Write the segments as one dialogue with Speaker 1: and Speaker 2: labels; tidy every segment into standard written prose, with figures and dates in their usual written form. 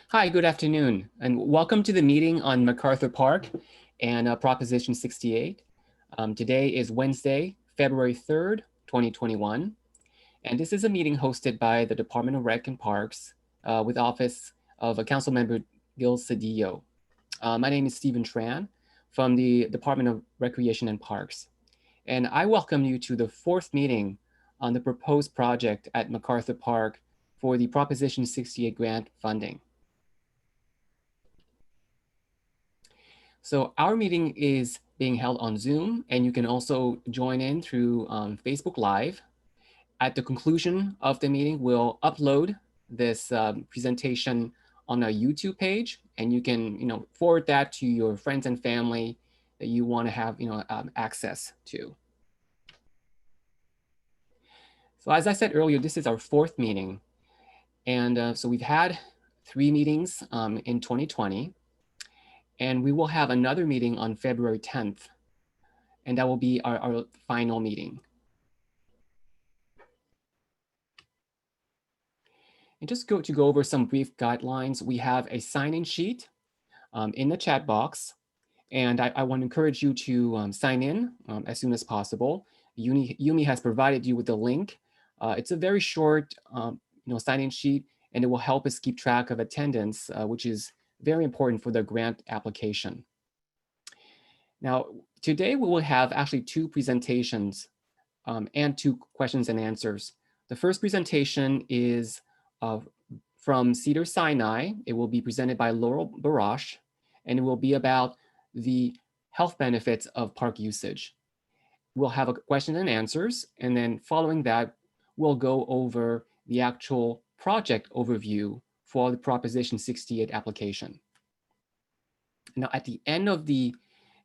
Speaker 1: Hi, good afternoon, and welcome to the meeting on MacArthur Park and Proposition 68. Today is Wednesday, February 3rd, 2021, and this is a meeting hosted by the Department of Rec and Parks with Office of Council Member Gil Cedillo. My name is Stephen Tran from the Department of Recreation and Parks, and I welcome you to the fourth meeting on the proposed project at MacArthur Park for the Proposition 68 grant funding. So our meeting is being held on Zoom, and you can also join in through Facebook Live. At the conclusion of the meeting, we'll upload this presentation on our YouTube page, and you can forward that to your friends and family that you want to have access to. So as I said earlier, this is our fourth meeting, and so we've had 3 meetings in 2020. And we will have another meeting on February 10th, and that will be our final meeting. And just to go over some brief guidelines, we have a sign-in sheet in the chat box, and I want to encourage you to sign in as soon as possible. Yumi has provided you with the link. It's a very short sign-in sheet, and it will help us keep track of attendance, which is very important for the grant application. Now, today we will have actually 2 presentations and 2 questions and answers. The first presentation is from Cedars-Sinai. It will be presented by Laurel Barrage, and it will be about the health benefits of park usage. We'll have a question and answers, and then following that, we'll go over the actual project overview for the Proposition 68 application. Now, at the end of the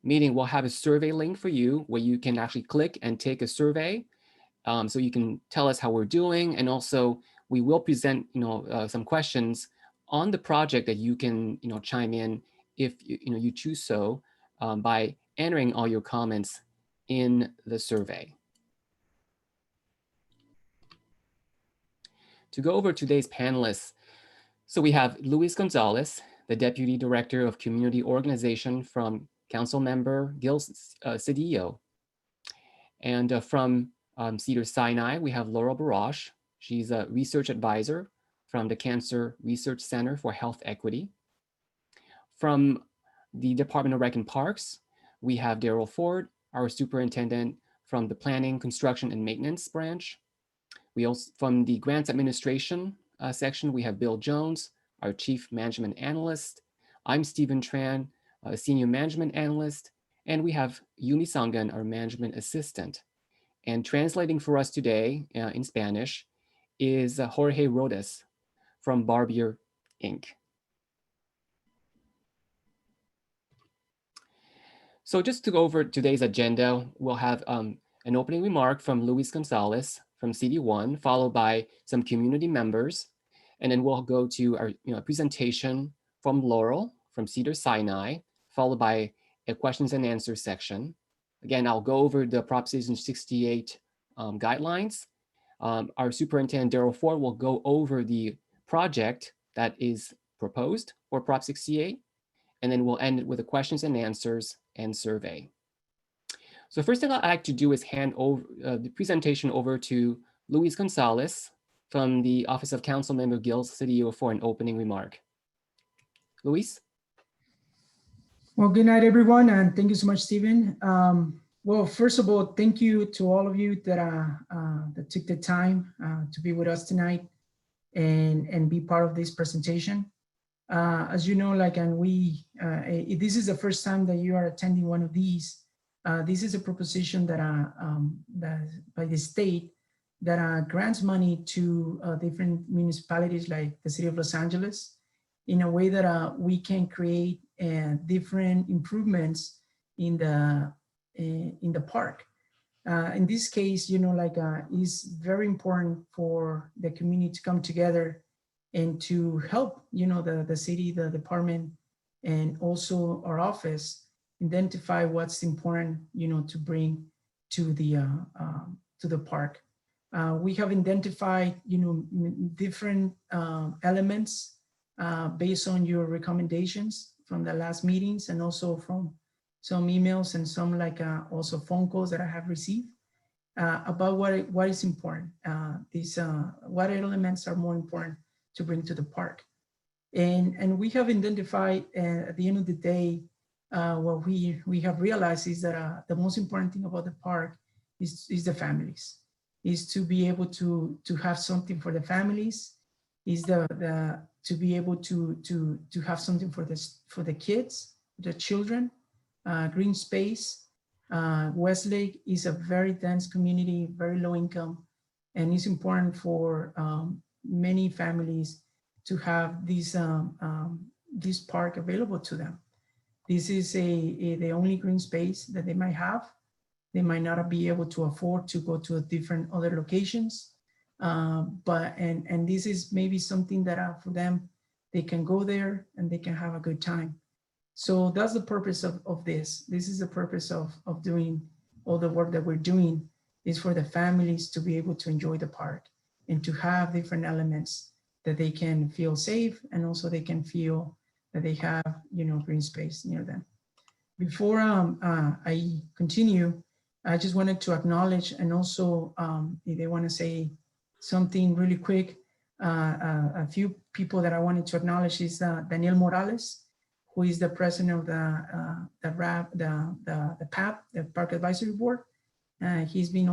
Speaker 1: meeting, we'll have a survey link for you where you can actually click and take a survey. So you can tell us how we're doing, and also we will present some questions on the project that you can chime in if you choose so by entering all your comments in the survey. To go over today's panelists, so we have Luis Gonzalez, the Deputy Director of Community Organization from Council Member Gil Cedillo, and from Cedars-Sinai, we have Laurel Barrage. She's a research advisor from the Cancer Research Center for Health Equity. From the Department of Rec and Parks, we have Daryl Ford, our superintendent from the Planning, Construction, and Maintenance branch. We also, from the Grants Administration section, we have Bill Jones, our Chief Management Analyst. I'm Stephen Tran, a Senior Management Analyst, and we have Yumi Sangan, our Management Assistant. And translating for us today in Spanish is Jorge Rodas from Barbier, Inc. So just to go over today's agenda, we'll have an opening remark from Luis Gonzalez from CD1, followed by some community members. And then we'll go to our presentation from Laurel from Cedars-Sinai, followed by a questions and answers section. Again, I'll go over the Proposition 68 guidelines. Our superintendent, Daryl Ford, will go over the project that is proposed for Prop 68, and then we'll end it with the questions and answers and survey. So first thing I'd like to do is hand over the presentation over to Luis Gonzalez from the Office of Council Member Gil Cedillo for an opening remark. Luis?
Speaker 2: Well, good night, everyone, and thank you so much, Stephen. Well, first of all, thank you to all of you that took the time to be with us tonight and be part of this presentation. As you know, this is the first time that you are attending one of these. This is a proposition that by the state that grants money to different municipalities like the city of Los Angeles in a way that we can create different improvements in the park. In this case, it's very important for the community to come together and to help, the city, the department, and also our office identify what's important, to bring to the park. We have identified, different elements based on your recommendations from the last meetings and also from some emails and some also phone calls that I have received about what is important. What elements are more important to bring to the park. And we have identified at the end of the day, what we have realized is that the most important thing about the park is the families, is to be able to have something for the families, is to be able to have something for the kids, the children, green space. Westlake is a very dense community, very low income, and it's important for many families to have this park available to them. This is the only green space that they might have. They might not be able to afford to go to different other locations, but this is maybe something that for them, they can go there and they can have a good time. So that's the purpose of this. This is the purpose of doing all the work that we're doing, is for the families to be able to enjoy the park and to have different elements that they can feel safe, and also they can feel that they have, green space near them. Before I continue, I just wanted to acknowledge, and also if they want to say something really quick, a few people that I wanted to acknowledge is Daniel Morales, who is the president of the PAB, the Park Advisory Board. He's been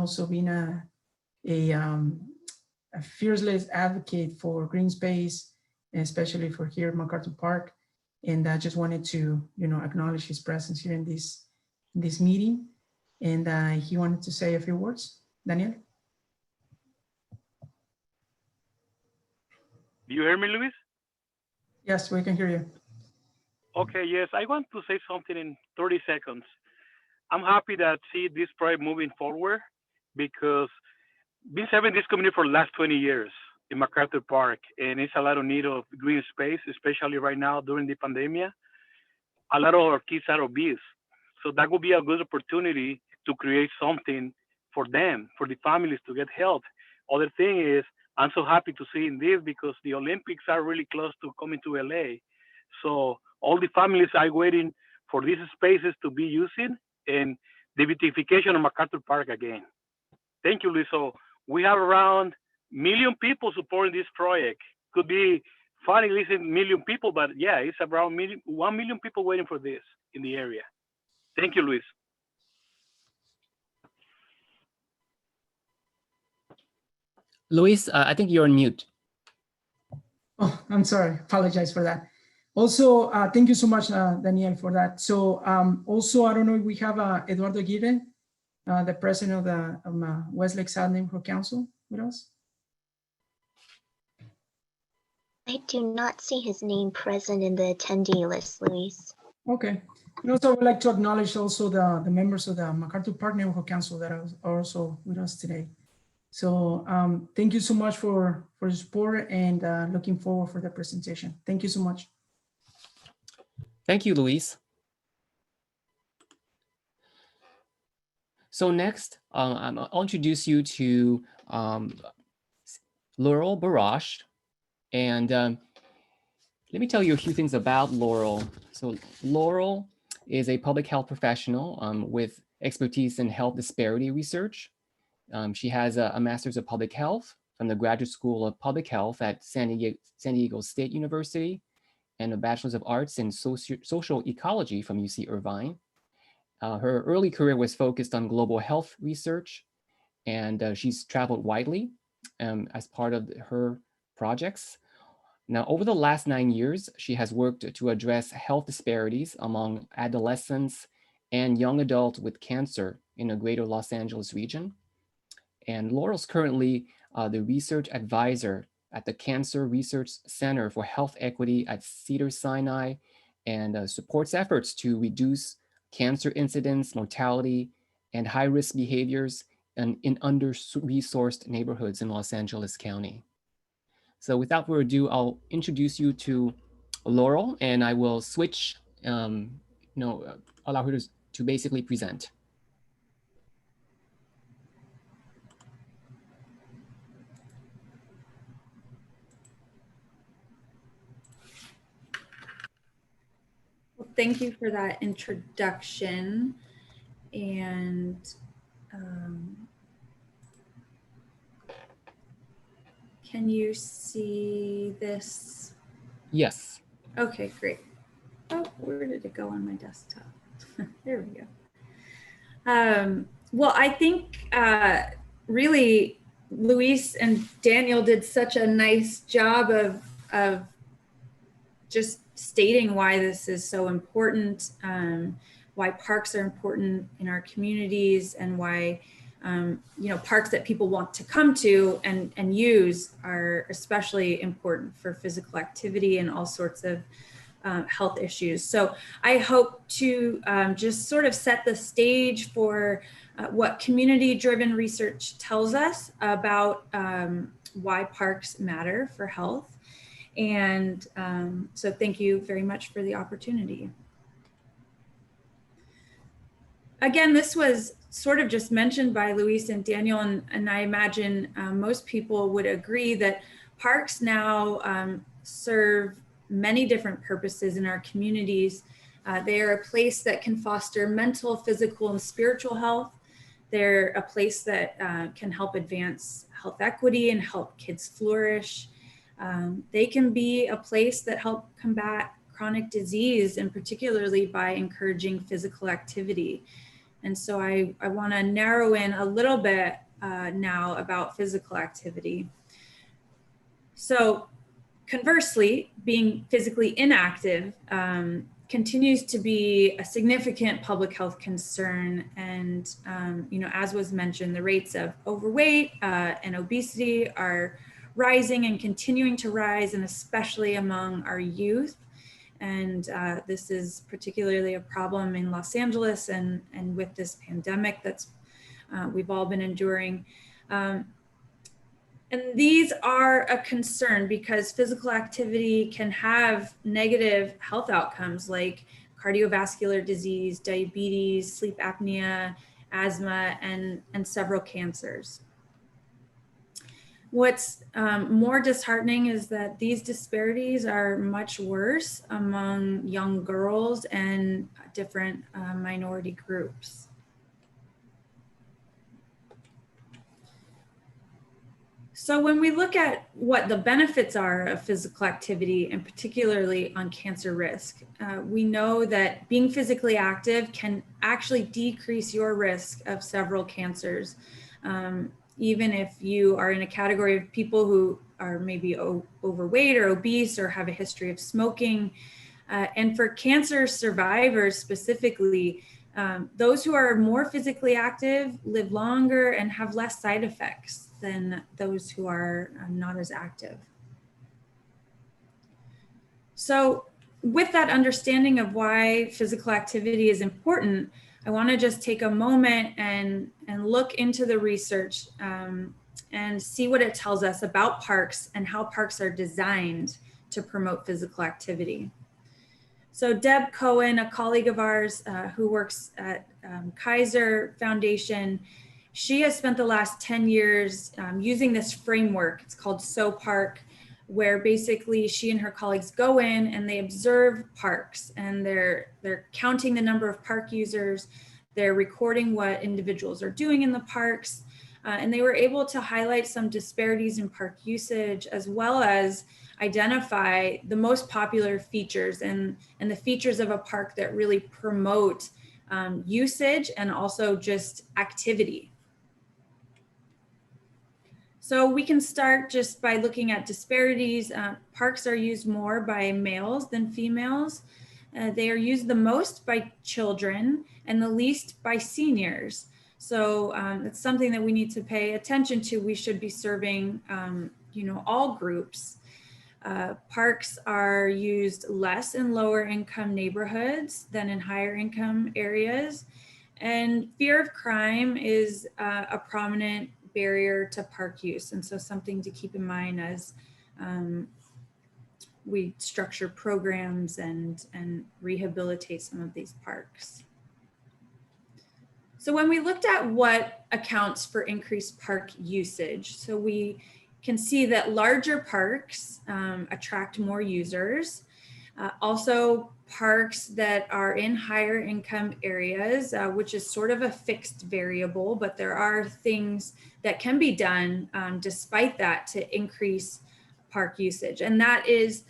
Speaker 2: a fearless advocate for green space, especially for here at MacArthur Park. And I just wanted to, acknowledge his presence here in this meeting. And he wanted to say a few words. Daniel?
Speaker 3: Do you hear me, Luis?
Speaker 2: Yes, we can hear you.
Speaker 3: Okay, yes, I want to say something in 30 seconds. I'm happy that see this project moving forward, because been serving this community for the last 20 years in MacArthur Park, and it's a lot of need of green space, especially right now during the pandemic. A lot of our kids are obese, so that would be a good opportunity to create something for them, for the families to get help. Other thing is, I'm so happy to see in this because the Olympics are really close to coming to LA. So all the families are waiting for these spaces to be using, and the beautification of MacArthur Park again. Thank you, Luis. So we have around million people supporting this project. Could be funny listening million people, but yeah, it's around 1 million people waiting for this in the area. Thank you, Luis.
Speaker 1: Luis, I think you're on mute.
Speaker 2: Oh, I'm sorry. Apologize for that. Also, thank you so much, Daniel, for that. So also, I don't know if we have Eduardo Aguirre, the president of the Westlake South Neighborhood Council with us.
Speaker 4: I do not see his name present in the attendee list, Luis.
Speaker 2: Okay. And also, I would like to acknowledge also the members of the MacArthur Park Neighborhood Council that are also with us today. So thank you so much for your support, and looking forward for the presentation. Thank you so much.
Speaker 1: Thank you, Luis. So next, I'll introduce you to Laurel Barrage. And let me tell you a few things about Laurel. So Laurel is a public health professional with expertise in health disparity research. She has a master's of public health from the Graduate School of Public Health at San Diego State University, and a bachelor's of arts in social ecology from UC Irvine. Her early career was focused on global health research, and she's traveled widely as part of her projects. Now, over the last 9 years, she has worked to address health disparities among adolescents and young adults with cancer in the greater Los Angeles region. And Laurel's currently the research advisor at the Cancer Research Center for Health Equity at Cedars-Sinai, and supports efforts to reduce cancer incidence, mortality, and high-risk behaviors in under-resourced neighborhoods in Los Angeles County. So without further ado, I'll introduce you to Laurel, and I will switch, allow her to basically present.
Speaker 5: thank you for that introduction. And can you see this?
Speaker 1: Yes.
Speaker 5: Okay, great. Oh, where did it go on my desktop? There we go. Well, I think really Luis and Daniel did such a nice job of just stating why this is so important, why parks are important in our communities, and why parks that people want to come to and use are especially important for physical activity and all sorts of health issues. So I hope to just sort of set the stage for what community-driven research tells us about why parks matter for health. And so thank you very much for the opportunity. Again, this was sort of just mentioned by Luis and Daniel, and I imagine most people would agree that parks now serve many different purposes in our communities. They are a place that can foster mental, physical, and spiritual health. They're a place that can help advance health equity and help kids flourish. They can be a place that help combat chronic disease, and particularly by encouraging physical activity. And so I want to narrow in a little bit now about physical activity. So conversely, being physically inactive continues to be a significant public health concern. And, as was mentioned, the rates of overweight and obesity are rising and continuing to rise, and especially among our youth. And this is particularly a problem in Los Angeles and with this pandemic that's we've all been enduring. And these are a concern because physical activity can have negative health outcomes like cardiovascular disease, diabetes, sleep apnea, asthma, and several cancers. What's more disheartening is that these disparities are much worse among young girls and different minority groups. So when we look at what the benefits are of physical activity, and particularly on cancer risk, we know that being physically active can actually decrease your risk of several cancers. Even if you are in a category of people who are maybe overweight or obese or have a history of smoking. And for cancer survivors specifically, those who are more physically active live longer and have less side effects than those who are not as active. So with that understanding of why physical activity is important, I want to just take a moment and look into the research and see what it tells us about parks and how parks are designed to promote physical activity. So Deb Cohen, a colleague of ours who works at Kaiser Foundation, she has spent the last 10 years using this framework. It's called SOPark, where basically she and her colleagues go in and they observe parks, and they're counting the number of park users, they're recording what individuals are doing in the parks, and they were able to highlight some disparities in park usage, as well as identify the most popular features and the features of a park that really promote usage and also just activity. So we can start just by looking at disparities. Parks are used more by males than females. They are used the most by children and the least by seniors. So it's something that we need to pay attention to. We should be serving, all groups. Parks are used less in lower income neighborhoods than in higher income areas. And fear of crime is a prominent barrier to park use. And so something to keep in mind as we structure programs and rehabilitate some of these parks. So when we looked at what accounts for increased park usage, so we can see that larger parks attract more users. Also parks that are in higher income areas, which is sort of a fixed variable, but there are things that can be done despite that to increase park usage. And that is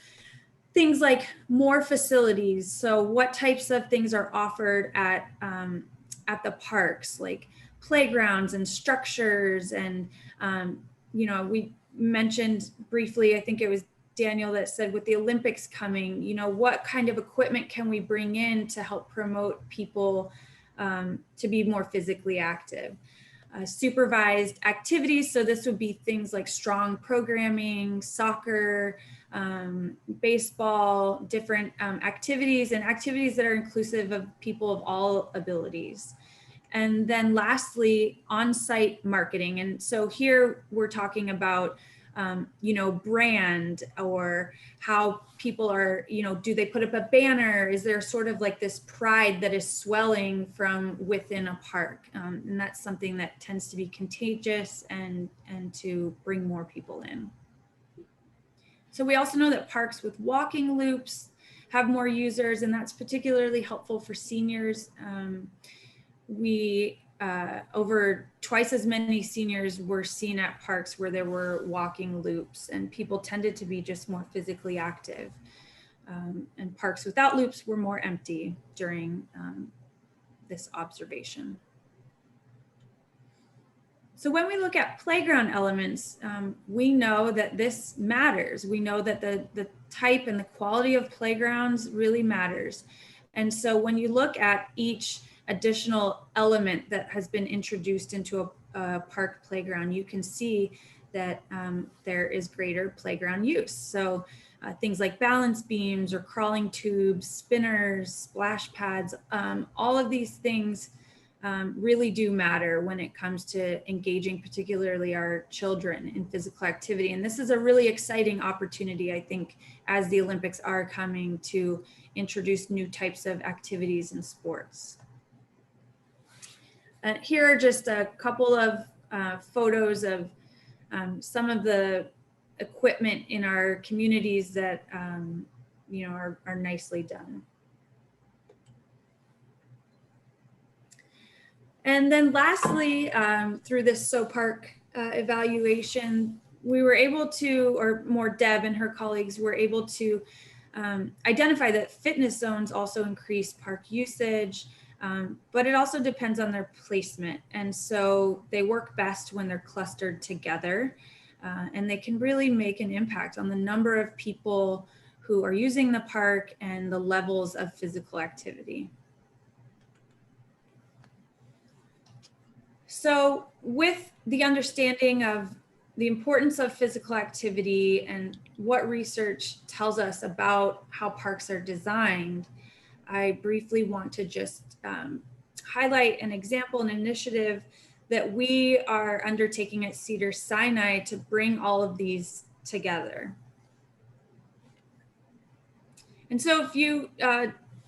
Speaker 5: things like more facilities. So what types of things are offered at the parks, like playgrounds and structures. And, you know, we mentioned briefly, I think it was Daniel that said with the Olympics coming, you know, what kind of equipment can we bring in to help promote people to be more physically active? Supervised activities. So this would be things like strong programming, soccer, baseball, different activities, and activities that are inclusive of people of all abilities. And then lastly, on-site marketing. And so here we're talking about you know, brand, or how people are, you know, do they put up a banner? Is there sort of like this pride that is swelling from within a park? And that's something that tends to be contagious and to bring more people in. So we also know that parks with walking loops have more users, and that's particularly helpful for seniors. Over twice as many seniors were seen at parks where there were walking loops, and people tended to be just more physically active. And parks without loops were more empty during this observation. So when we look at playground elements, we know that this matters. We know that the type and the quality of playgrounds really matters. And so when you look at each additional element that has been introduced into a park playground, you can see that there is greater playground use. So things like balance beams or crawling tubes, spinners, splash pads, all of these things really do matter when it comes to engaging particularly our children in physical activity. And this is a really exciting opportunity, I think, as the Olympics are coming, to introduce new types of activities and sports. Here are just a couple of photos of some of the equipment in our communities that you know, are nicely done. And then lastly, through this SoPark evaluation, we were able to, or more Deb and her colleagues were able to identify that fitness zones also increase park usage, but it also depends on their placement. And so they work best when they're clustered together, and they can really make an impact on the number of people who are using the park and the levels of physical activity. So with the understanding of the importance of physical activity and what research tells us about how parks are designed, I briefly want to just highlight an example, an initiative that we are undertaking at Cedars-Sinai to bring all of these together. And so if you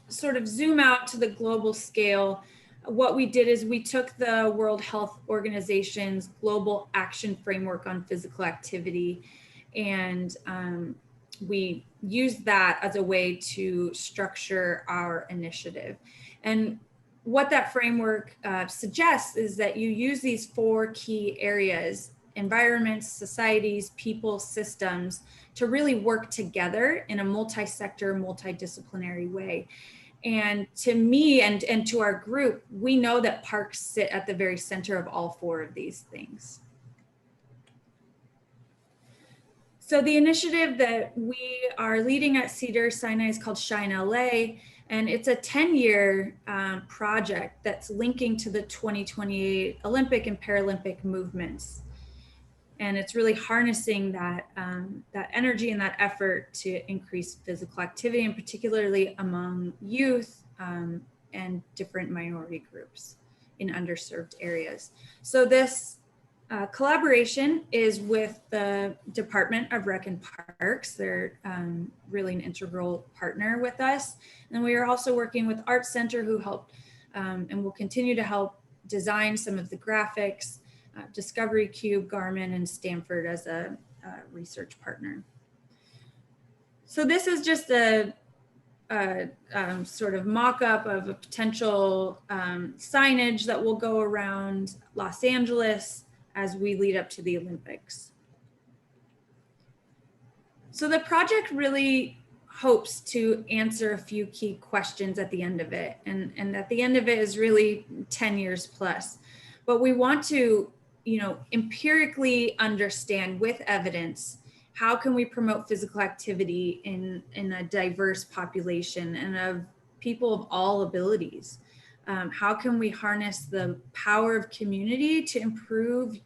Speaker 5: sort of zoom out to the global scale, what we did is we took the World Health Organization's Global Action Framework on Physical Activity, and we used that as a way to structure our initiative. And what that framework suggests is that you use these 4 key areas: environments, societies, people, systems, to really work together in a multi-sector, multidisciplinary way. And to me and to our group, we know that parks sit at the very center of all 4 of these things. So the initiative that we are leading at Cedars-Sinai is called Shine LA, and it's a 10-year project that's linking to the 2028 Olympic and Paralympic movements. And it's really harnessing that, that energy and that effort to increase physical activity, and particularly among youth and different minority groups in underserved areas. So this collaboration is with the Department of Rec and Parks. They're really an integral partner with us. And we are also working with Art Center, who helped and will continue to help design some of the graphics, Discovery Cube, Garmin, and Stanford as a research partner. So this is just a sort of mock-up of a potential signage that will go around Los Angeles as we lead up to the Olympics. So the project really hopes to answer a few key questions at the end of it. And at the end of it is really 10 years plus. But we want to, empirically understand with evidence, how can we promote physical activity in a diverse population and of people of all abilities? How can we harness the power of community to improve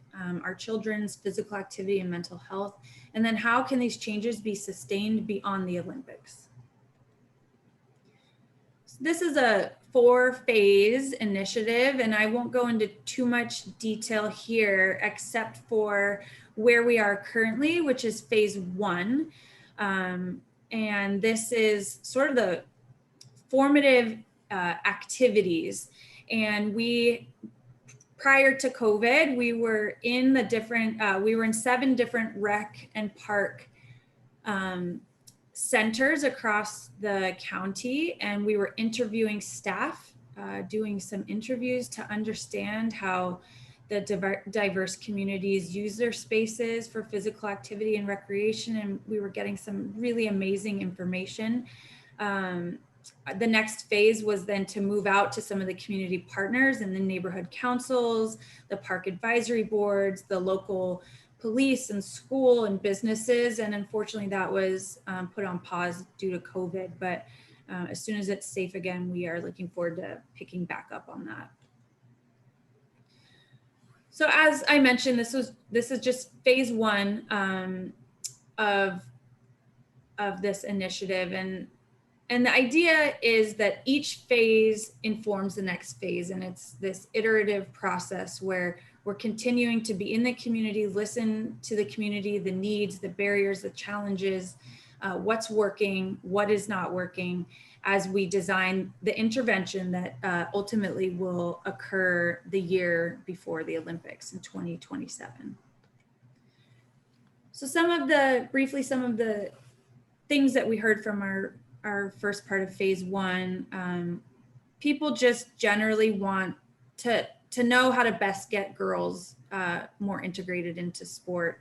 Speaker 5: our children's physical activity and mental health? And then how can these changes be sustained beyond the Olympics? So this is a 4-phase initiative, and I won't go into too much detail here, except for where we are currently, which is phase 1. And this is sort of the formative activities. And prior to COVID, we were in we were in 7 different rec and park centers across the county, and we were interviewing staff, doing some interviews to understand how the diverse communities use their spaces for physical activity and recreation, and we were getting some really amazing information. The next phase was then to move out to some of the community partners and the neighborhood councils, the park advisory boards, the local police and school and businesses. And unfortunately that was put on pause due to COVID, but as soon as it's safe again, we are looking forward to picking back up on that. So as I mentioned, this is just phase 1 of this initiative. And the idea is that each phase informs the next phase. And it's this iterative process where we're continuing to be in the community, listen to the community, the needs, the barriers, the challenges, what's working, what is not working, as we design the intervention that ultimately will occur the year before the Olympics in 2027. So briefly, some of the things that we heard from our first part of phase 1, people just generally want to know how to best get girls more integrated into sport.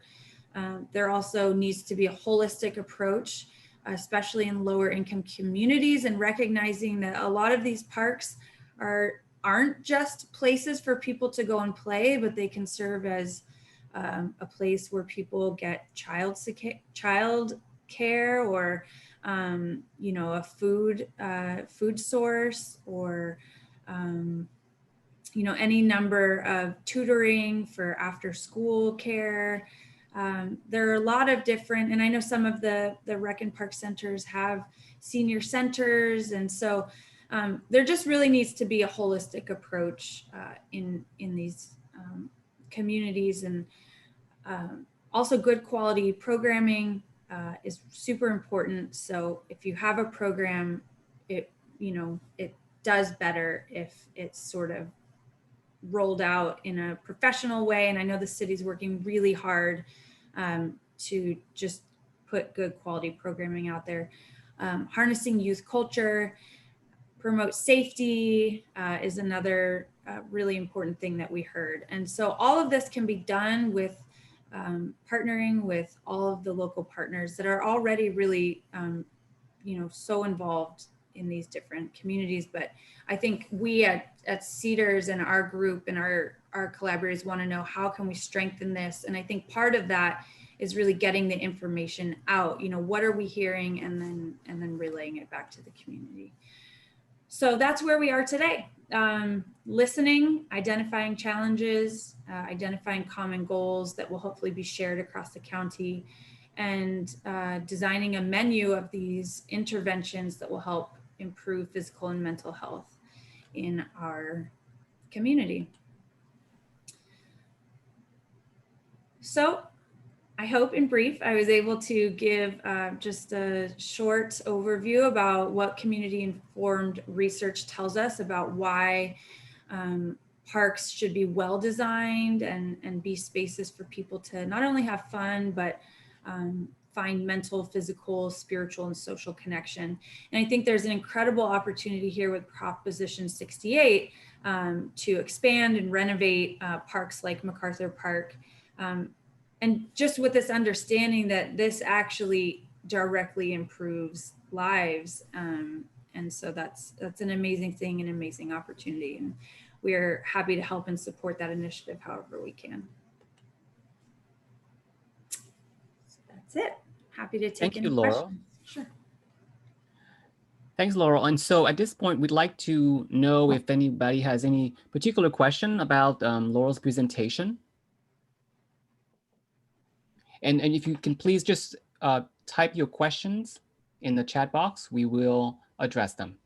Speaker 5: There also needs to be a holistic approach, especially in lower income communities, and recognizing that a lot of these parks aren't just places for people to go and play, but they can serve as a place where people get child care, or a food source, or any number of tutoring for after school care. There are a lot of different, and I know some of the rec and park centers have senior centers, and so there just really needs to be a holistic approach in these communities. And also good quality programming is super important. So if you have a program, it does better if it's sort of rolled out in a professional way. And I know the city's working really hard to just put good quality programming out there. Harnessing youth culture, promote safety is another really important thing that we heard. And so all of this can be done with partnering with all of the local partners that are already really, so involved in these different communities. But I think we at Cedars and our group and our collaborators want to know, how can we strengthen this? And I think part of that is really getting the information out. What are we hearing, and then relaying it back to the community. So that's where we are today. Listening, identifying challenges, identifying common goals that will hopefully be shared across the county, and designing a menu of these interventions that will help improve physical and mental health in our community. So I hope in brief, I was able to give just a short overview about what community-informed research tells us about why parks should be well-designed and be spaces for people to not only have fun, but find mental, physical, spiritual, and social connection. And I think there's an incredible opportunity here with Proposition 68 to expand and renovate parks like MacArthur Park. And just with this understanding that this actually directly improves lives. And so that's an amazing thing, an amazing opportunity. And we are happy to help and support that initiative however we can. So that's it. Happy to take any questions. Sure.
Speaker 1: Thanks, Laurel. And so at this point, we'd like to know if anybody has any particular question about Laurel's presentation. And if you can please just type your questions in the chat box, we will address them.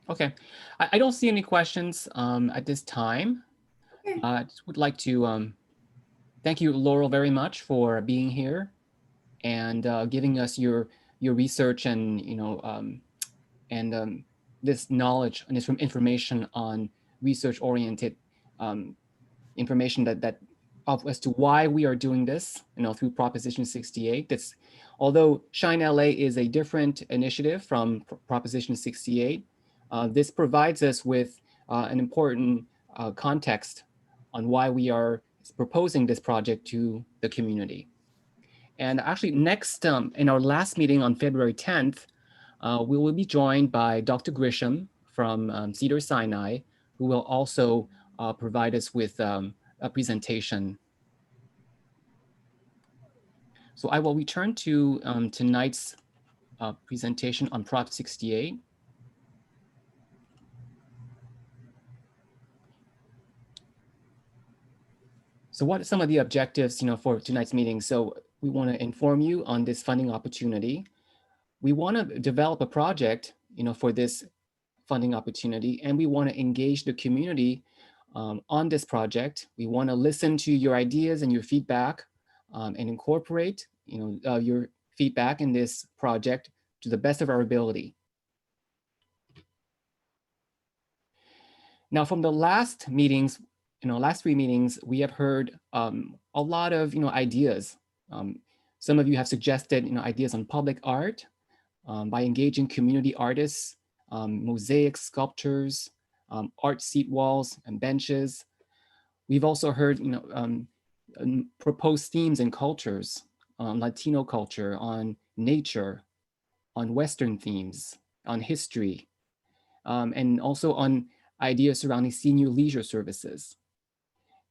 Speaker 1: Okay, I don't see any questions at this time.
Speaker 5: Okay.
Speaker 1: I just would like to thank you, Laurel, very much for being here and giving us your research and this knowledge and this information on research-oriented information that as to why we are doing this, through Proposition 68. That's although Shine LA is a different initiative from Proposition 68. This provides us with an important context on why we are proposing this project to the community. And actually next, in our last meeting on February 10th, we will be joined by Dr. Grisham from Cedars-Sinai, who will also provide us with a presentation. So I will return to tonight's presentation on Prop 68. So what are some of the objectives, for tonight's meeting? So we want to inform you on this funding opportunity. We want to develop a project, for this funding opportunity, and we want to engage the community on this project. We want to listen to your ideas and your feedback and incorporate, your feedback in this project to the best of our ability. Now, from the last meetings, last 3 meetings, we have heard a lot of, ideas. Some of you have suggested, ideas on public art by engaging community artists, mosaics, sculptures, art seat walls and benches. We've also heard, proposed themes and cultures, Latino culture, on nature, on Western themes, on history, and also on ideas surrounding senior leisure services.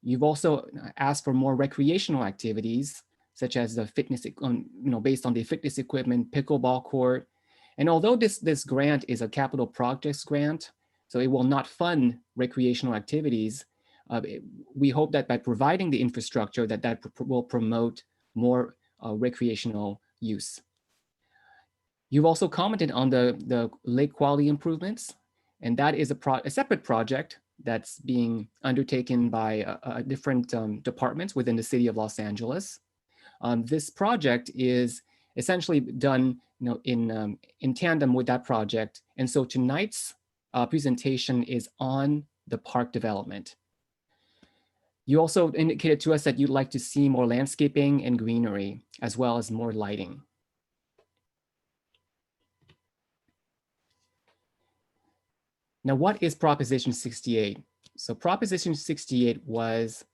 Speaker 1: You've also asked for more recreational activities, such as the fitness, based on the fitness equipment, pickleball court. And although this grant is a capital projects grant, so it will not fund recreational activities, we hope that by providing the infrastructure that will promote more recreational use. You've also commented on the lake quality improvements, and that is a separate project that's being undertaken by different departments within the city of Los Angeles. This project is essentially done in tandem with that project. And so tonight's presentation is on the park development. You also indicated to us that you'd like to see more landscaping and greenery, as well as more lighting. Now, what is Proposition 68? So Proposition 68 was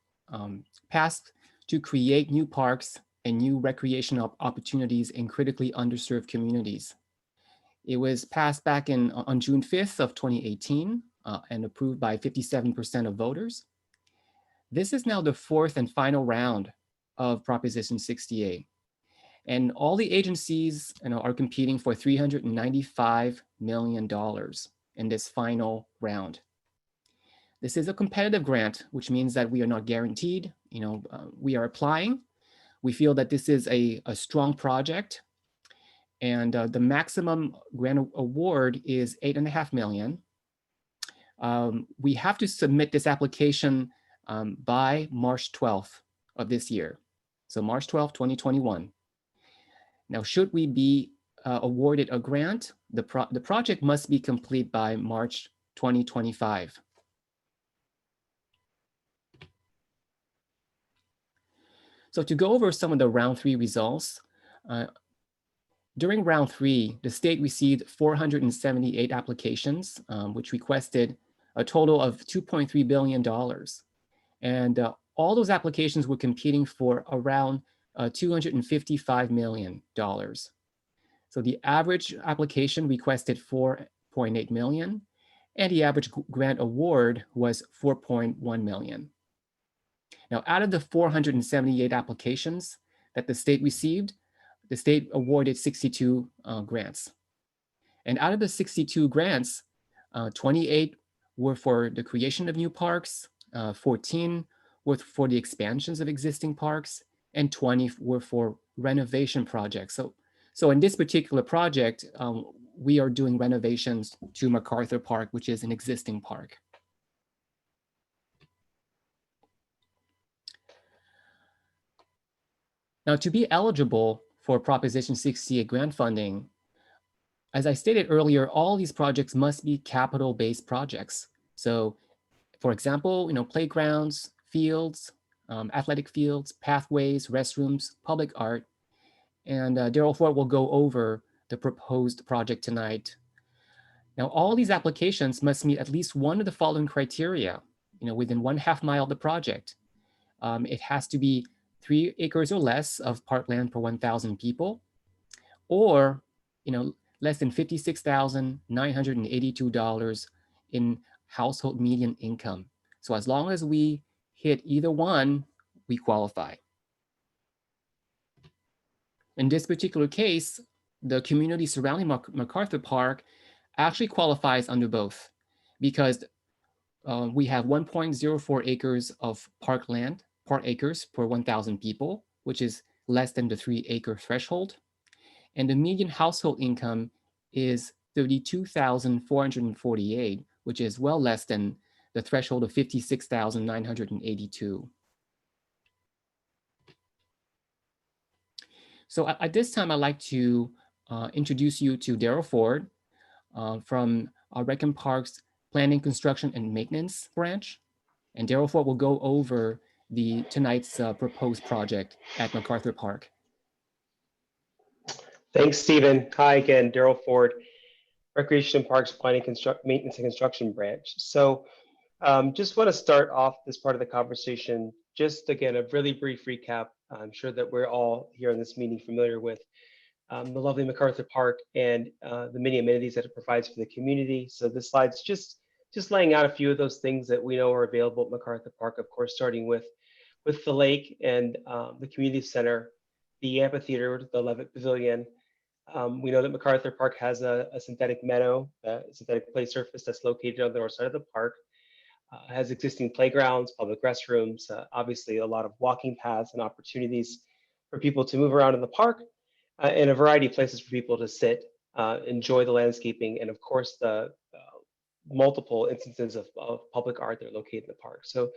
Speaker 1: passed to create new parks and new recreational opportunities in critically underserved communities. It was passed back on June 5th of 2018 and approved by 57% of voters. This is now the 4th and final round of Proposition 68. And all the agencies are competing for $395 million in this final round. This is a competitive grant, which means that we are not guaranteed. We are applying. We feel that this is a strong project, and the maximum grant award is $8.5 million. We have to submit this application by March 12th of this year. So March 12th, 2021. Now, should we be awarded a grant, the project must be complete by March 2025. So to go over some of the round 3 results, during round 3, the state received 478 applications, which requested a total of $2.3 billion. And all those applications were competing for around $255 million. So the average application requested 4.8 million, and the average grant award was 4.1 million. Now, out of the 478 applications that the state received, the state awarded 62 grants. And out of the 62 grants, 28 were for the creation of new parks, 14 were for the expansions of existing parks, and 20 were for renovation projects. So in this particular project, we are doing renovations to MacArthur Park, which is an existing park. Now, to be eligible for Proposition 68 grant funding, as I stated earlier, all these projects must be capital-based projects. So, for example, playgrounds, fields, athletic fields, pathways, restrooms, public art. And Daryl Ford will go over the proposed project tonight. Now, all these applications must meet at least one of the following criteria, within 1/2 mile of the project. It has to be 3 acres or less of parkland per 1,000 people, or less than $56,982 in household median income. So as long as we hit either one, we qualify. In this particular case, the community surrounding MacArthur Park actually qualifies under both, because we have 1.04 acres of park acres per 1,000 people, which is less than the 3-acre threshold. And the median household income is $32,448, which is well less than the threshold of $56,982. So at this time, I'd like to introduce you to Daryl Ford from our Rec and Parks Planning, Construction, and Maintenance branch. And Daryl Ford will go over tonight's proposed project at MacArthur Park.
Speaker 6: Thanks, Stephen. Hi again, Daryl Ford, Recreation and Parks Planning, Maintenance, and Construction branch. So just want to start off this part of the conversation, just again, a really brief recap. I'm sure that we're all here in this meeting familiar with the lovely MacArthur Park and the many amenities that it provides for the community. So this slide's just laying out a few of those things that we know are available at MacArthur Park, of course, starting with the lake and the community center, the amphitheater, the Levitt Pavilion. We know that MacArthur Park has a synthetic meadow, a synthetic play surface that's located on the north side of the park. Has existing playgrounds, public restrooms, obviously a lot of walking paths and opportunities for people to move around in the park, and a variety of places for people to sit, enjoy the landscaping, and of course the multiple instances of public art that are located in the park. So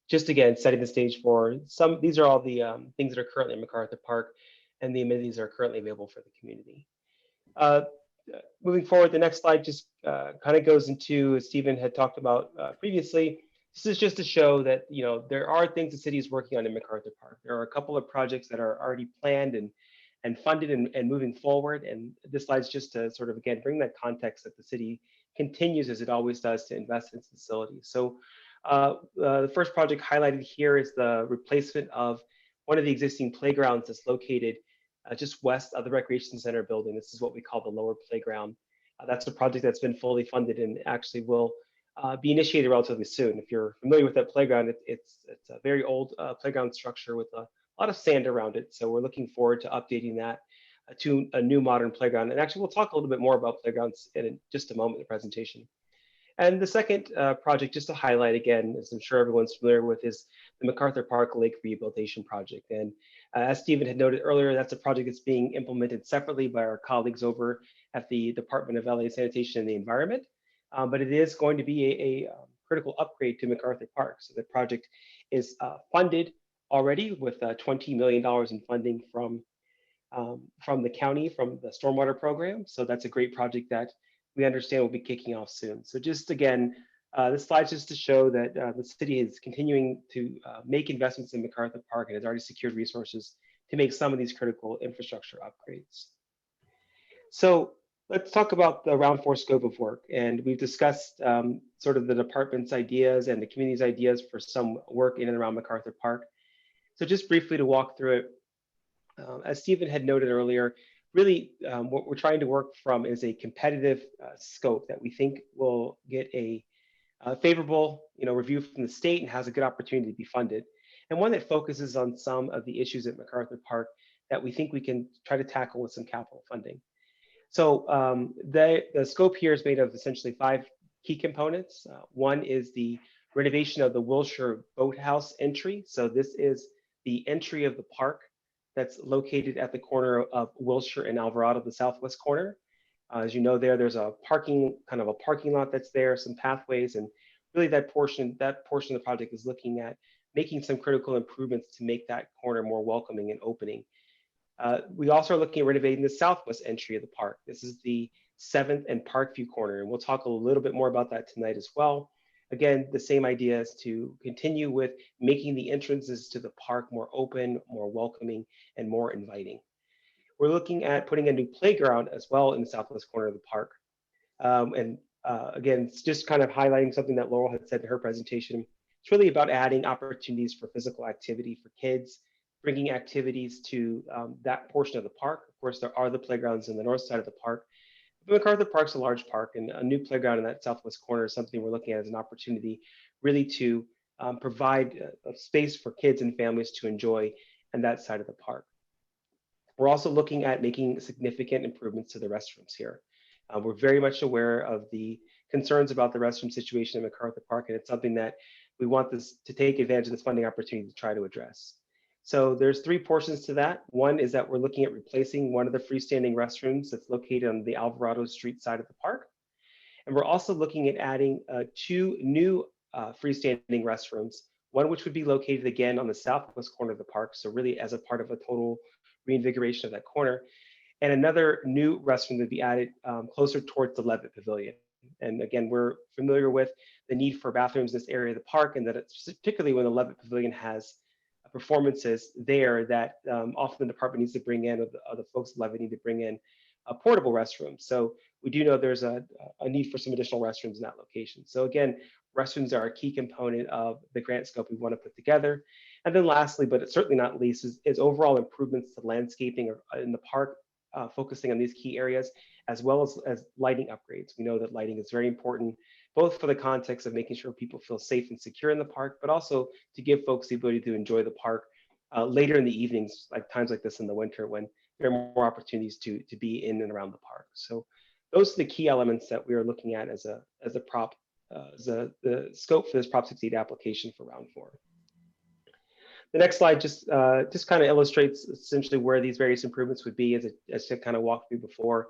Speaker 6: just again, setting the stage for these are all the things that are currently in MacArthur Park and the amenities that are currently available for the community. Moving forward, the next slide just kind of goes into, as Stephen had talked about previously, this is just to show that, there are things the city is working on in MacArthur Park. There are a couple of projects that are already planned and funded and moving forward. And this slide's just to sort of, again, bring that context that the city continues, as it always does, to invest in facilities. So the first project highlighted here is the replacement of one of the existing playgrounds that's located just west of the Recreation Center building. This is what we call the lower playground. That's a project that's been fully funded and actually will be initiated relatively soon. If you're familiar with that playground, it's a very old playground structure with a lot of sand around it. So we're looking forward to updating that to a new modern playground. And actually, we'll talk a little bit more about playgrounds in just a moment in the presentation. And the second project, just to highlight again, as I'm sure everyone's familiar with, is the MacArthur Park Lake Rehabilitation Project. And as Stephen had noted earlier, that's a project that's being implemented separately by our colleagues over at the Department of LA Sanitation and the Environment. But it is going to be a critical upgrade to MacArthur Park. So the project is funded already with $20 million in funding from from the county, from the stormwater program. So that's a great project that we understand will be kicking off soon. So just again, this slide just to show that the city is continuing to make investments in MacArthur Park and has already secured resources to make some of these critical infrastructure upgrades. So let's talk about the round 4 scope of work. And we've discussed sort of the department's ideas and the community's ideas for some work in and around MacArthur Park. So just briefly to walk through it, as Stephen had noted earlier, really what we're trying to work from is a competitive scope that we think will get a favorable review from the state and has a good opportunity to be funded, and one that focuses on some of the issues at MacArthur Park that we think we can try to tackle with some capital funding. So the scope here is made of essentially 5 key components. One is the renovation of the Wilshire Boathouse entry. So this is the entry of the park that's located at the corner of Wilshire and Alvarado, the southwest corner. As you know, there's a parking lot that's there, some pathways, and really that portion of the project is looking at making some critical improvements to make that corner more welcoming and opening. We also are looking at renovating the southwest entry of the park. This is the 7th and Parkview corner, and we'll talk a little bit more about that tonight as well. Again, the same idea is to continue with making the entrances to the park more open, more welcoming, and more inviting. We're looking at putting a new playground as well in the southwest corner of the park. Again, it's just kind of highlighting something that Laurel had said in her presentation. It's really about adding opportunities for physical activity for kids, bringing activities to that portion of the park. Of course, there are the playgrounds in the north side of the park. MacArthur Park's a large park, and a new playground in that southwest corner is something we're looking at as an opportunity really to provide a space for kids and families to enjoy on that side of the park. We're also looking at making significant improvements to the restrooms here. We're very much aware of the concerns about the restroom situation in MacArthur Park, and it's something that we want this to take advantage of this funding opportunity to try to address. So there's 3 portions to that. One is that we're looking at replacing one of the freestanding restrooms that's located on the Alvarado Street side of the park. And we're also looking at adding 2 new freestanding restrooms, one which would be located again on the southwest corner of the park, so really as a part of a total reinvigoration of that corner, and another new restroom would be added closer towards the Levitt Pavilion. And again, we're familiar with the need for bathrooms in this area of the park, and that it's particularly when the Levitt Pavilion has performances there that often the department needs to bring in, or the folks at Levitt need to bring in a portable restroom. So we do know there's a need for some additional restrooms in that location. So again, restrooms are a key component of the grant scope we want to put together. And then lastly, but it's certainly not least, is overall improvements to landscaping in the park, focusing on these key areas, as well as lighting upgrades. We know that lighting is very important, both for the context of making sure people feel safe and secure in the park, but also to give folks the ability to enjoy the park later in the evenings, like times like this in the winter when there are more opportunities to be in and around the park. So those are the key elements that we are looking at as the scope for this Prop 68 application for round 4. The next slide just kind of illustrates essentially where these various improvements would be, as I kind of walked through before.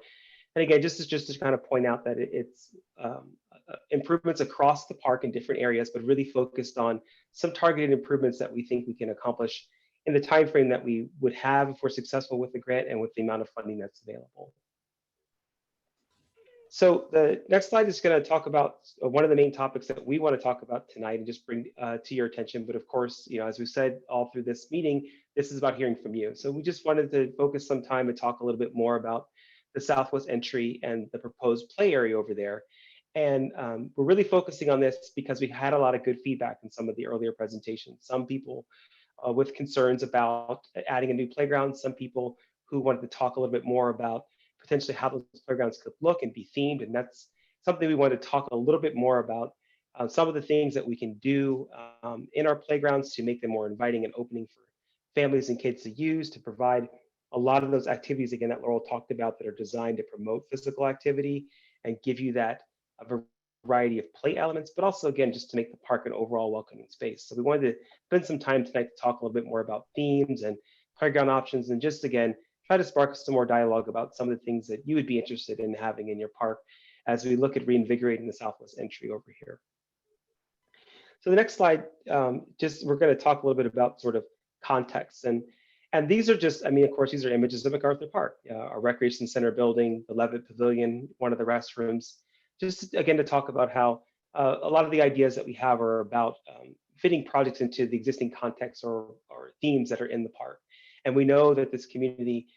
Speaker 6: And again, just to kind of point out that it's improvements across the park in different areas, but really focused on some targeted improvements that we think we can accomplish in the time frame that we would have if we're successful with the grant and with the amount of funding that's available. So the next slide is going to talk about one of the main topics that we want to talk about tonight and just bring to your attention. But of course, as we said all through this meeting, this is about hearing from you. So we just wanted to focus some time and talk a little bit more about the southwest entry and the proposed play area over there. And we're really focusing on this because we had a lot of good feedback in some of the earlier presentations. Some people with concerns about adding a new playground, some people who wanted to talk a little bit more about potentially how those playgrounds could look and be themed. And that's something we want to talk a little bit more about. Some of the things that we can do in our playgrounds to make them more inviting and opening for families and kids to use, to provide a lot of those activities, again, that Laurel talked about that are designed to promote physical activity and give you that variety of play elements, but also, again, just to make the park an overall welcoming space. So we wanted to spend some time tonight to talk a little bit more about themes and playground options, and just, again, try to spark some more dialogue about some of the things that you would be interested in having in your park as we look at reinvigorating the southwest entry over here. So the next slide, we're going to talk a little bit about sort of context. And And these are just, I mean, of course, these are images of MacArthur Park, our recreation center building, the Levitt Pavilion, one of the restrooms, just again to talk about how a lot of the ideas that we have are about fitting projects into the existing context or themes that are in the park. And we know that this community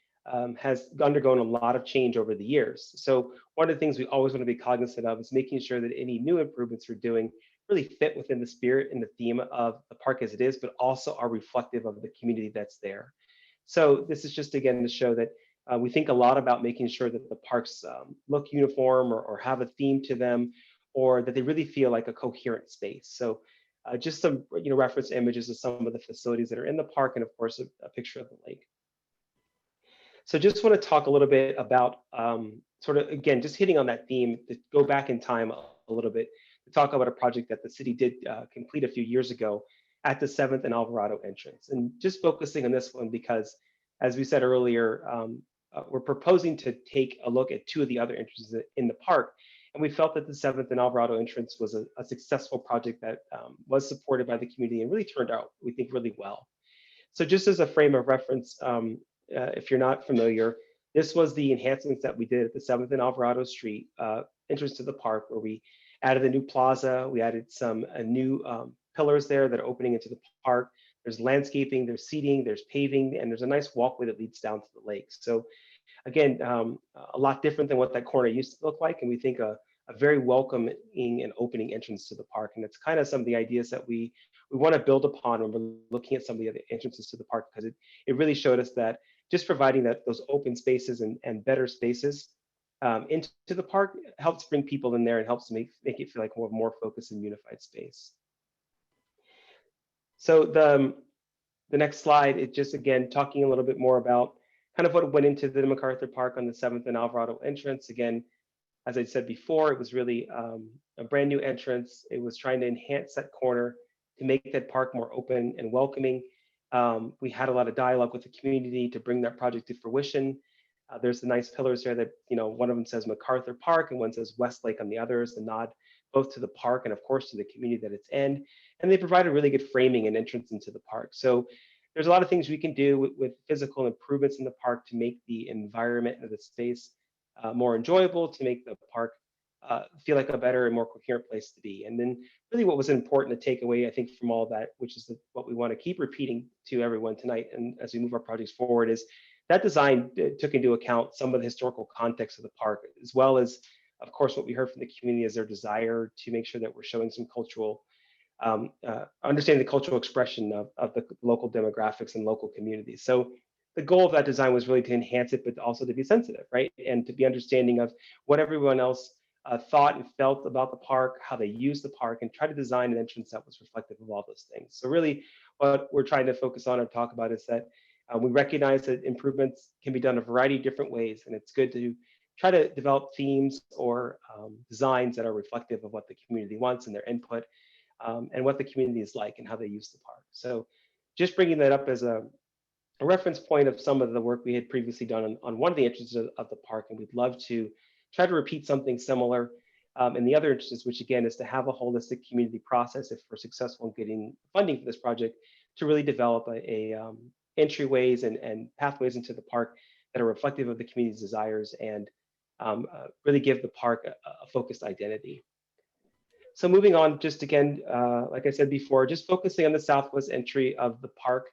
Speaker 6: has undergone a lot of change over the years. So one of the things we always want to be cognizant of is making sure that any new improvements we're doing really fit within the spirit and the theme of the park as it is, but also are reflective of the community that's there. So this is just again to show that we think a lot about making sure that the parks look uniform or have a theme to them, or that they really feel like a coherent space. So just some reference images of some of the facilities that are in the park, and of course a picture of the lake. So just want to talk a little bit about sort of again just hitting on that theme to go back in time a little bit to talk about a project that the city did complete a few years ago at the 7th and Alvarado entrance, and just focusing on this one because, as we said earlier, we're proposing to take a look at 2 of the other entrances in the park, and we felt that the 7th and Alvarado entrance was a successful project that was supported by the community and really turned out, we think, really well. So just as a frame of reference, if you're not familiar, this was the enhancements that we did at the 7th and Alvarado Street entrance to the park, where we added a new plaza, we added some new pillars there that are opening into the park. There's landscaping, there's seating, there's paving, and there's a nice walkway that leads down to the lake. So again, a lot different than what that corner used to look like, and we think a very welcoming and opening entrance to the park. And it's kind of some of the ideas that we want to build upon when we're looking at some of the other entrances to the park, because it really showed us that just providing those open spaces and better spaces into the park helps bring people in there and helps make it feel like more focused and unified space. So the next slide is just again talking a little bit more about kind of what went into the MacArthur Park on the 7th and Alvarado entrance. Again, as I said before, it was really a brand new entrance. It was trying to enhance that corner to make that park more open and welcoming. We had a lot of dialogue with the community to bring that project to fruition. There's the nice pillars there that, one of them says MacArthur Park and one says Westlake on the others, the nod both to the park and of course to the community that it's in. And they provide a really good framing and entrance into the park. So there's a lot of things we can do with physical improvements in the park to make the environment of the space more enjoyable, to make the park feel like a better and more coherent place to be. And then really what was important to take away, I think, from all that, which is what we want to keep repeating to everyone tonight and as we move our projects forward, is that design took into account some of the historical context of the park, as well as, of course, what we heard from the community is their desire to make sure that we're showing some cultural, understanding the cultural expression of the local demographics and local communities. So the goal of that design was really to enhance it, but also to be sensitive, right? And to be understanding of what everyone else thought and felt about the park, how they use the park, and try to design an entrance that was reflective of all those things. So really what we're trying to focus on and talk about is that we recognize that improvements can be done a variety of different ways, and it's good to try to develop themes or designs that are reflective of what the community wants and their input, and what the community is like and how they use the park. So just bringing that up as a reference point of some of the work we had previously done on one of the entrances of the park, and we'd love to try to repeat something similar in the other entrances, which again is to have a holistic community process if we're successful in getting funding for this project, to really develop entryways and pathways into the park that are reflective of the community's desires and really give the park a focused identity. So moving on, just again, like I said before, just focusing on the southwest entry of the park.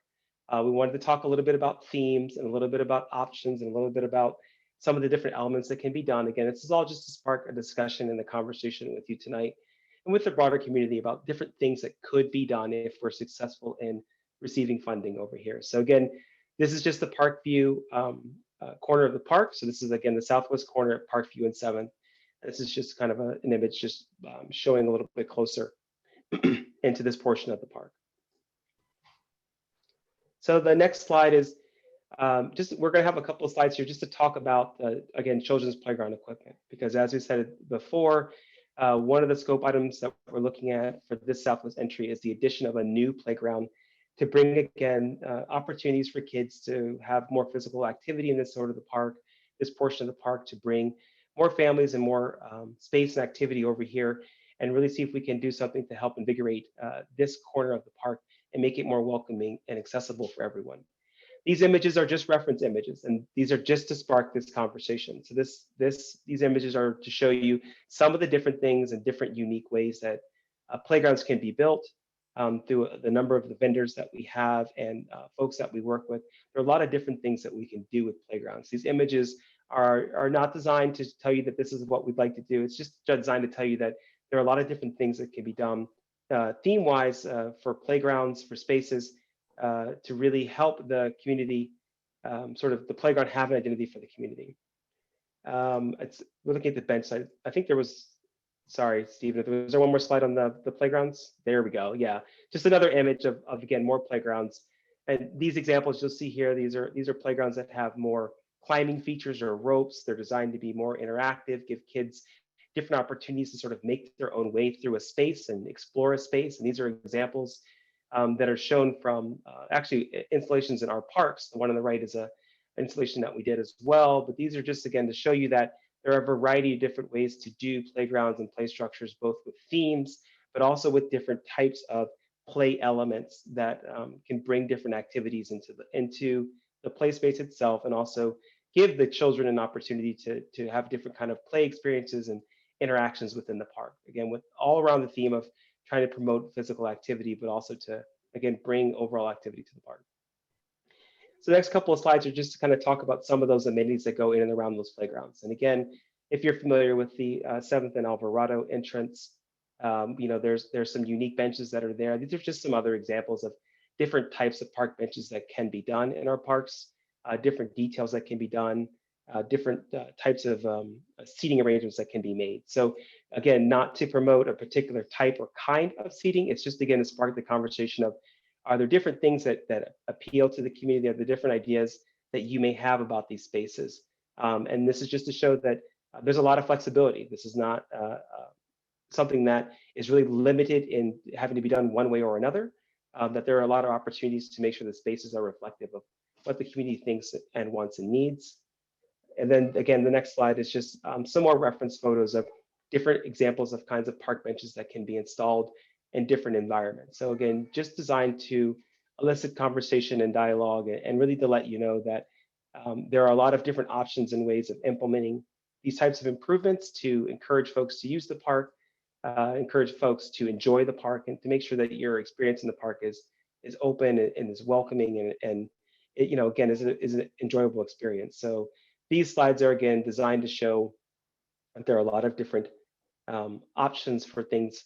Speaker 6: We wanted to talk a little bit about themes and a little bit about options and a little bit about some of the different elements that can be done. Again, this is all just to spark a discussion and a conversation with you tonight and with the broader community about different things that could be done if we're successful in receiving funding over here. So again, this is just the park view corner of the park. So this is again the southwest corner at Park View and 7th. This is just kind of an image just showing a little bit closer into this portion of the park. So the next slide is we're going to have a couple of slides here just to talk about, again, children's playground equipment, because as we said before, one of the scope items that we're looking at for this southwest entry is the addition of a new playground to bring, again, opportunities for kids to have more physical activity in this sort of the park, this portion of the park, to bring more families and more space and activity over here, and really see if we can do something to help invigorate this corner of the park and make it more welcoming and accessible for everyone. These images are just reference images, and these are just to spark this conversation. So these images are to show you some of the different things and different unique ways that playgrounds can be built through the number of the vendors that we have and folks that we work with. There are a lot of different things that we can do with playgrounds. These images are not designed to tell you that this is what we'd like to do. It's just designed to tell you that there are a lot of different things that can be done theme-wise for playgrounds, for spaces, to really help the community, sort of the playground have an identity for the community. We're looking at the bench side. I think there was, sorry, Stephen, was there one more slide on the playgrounds? There we go, yeah. Just another image of again, more playgrounds. And these examples you'll see here, these are playgrounds that have more climbing features or ropes. They're designed to be more interactive, give kids different opportunities to sort of make their own way through a space and explore a space. And these are examples that are shown from actually installations in our parks. The one on the right is an installation that we did as well. But these are just, again, to show you that there are a variety of different ways to do playgrounds and play structures, both with themes, but also with different types of play elements that can bring different activities into the play space itself, and also give the children an opportunity to have different kind of play experiences and interactions within the park. Again, with all around the theme of trying to promote physical activity, but also to, again, bring overall activity to the park. So the next couple of slides are just to kind of talk about some of those amenities that go in and around those playgrounds. And again, if you're familiar with the 7th and Alvarado entrance, there's some unique benches that are there. These are just some other examples of different types of park benches that can be done in our parks, different details that can be done, different types of seating arrangements that can be made. So again, not to promote a particular type or kind of seating, it's just, again, to spark the conversation of, are there different things that appeal to the community? Are there different ideas that you may have about these spaces? And this is just to show that there's a lot of flexibility. This is not something that is really limited in having to be done one way or another, that there are a lot of opportunities to make sure the spaces are reflective of what the community thinks and wants and needs. And then again, the next slide is just some more reference photos of different examples of kinds of park benches that can be installed in different environments. So again, just designed to elicit conversation and dialogue, and really to let you know that there are a lot of different options and ways of implementing these types of improvements to encourage folks to use the park, encourage folks to enjoy the park, and to make sure that your experience in the park is open and is welcoming, and it, again, is an enjoyable experience. So these slides are, again, designed to show that there are a lot of different options for things,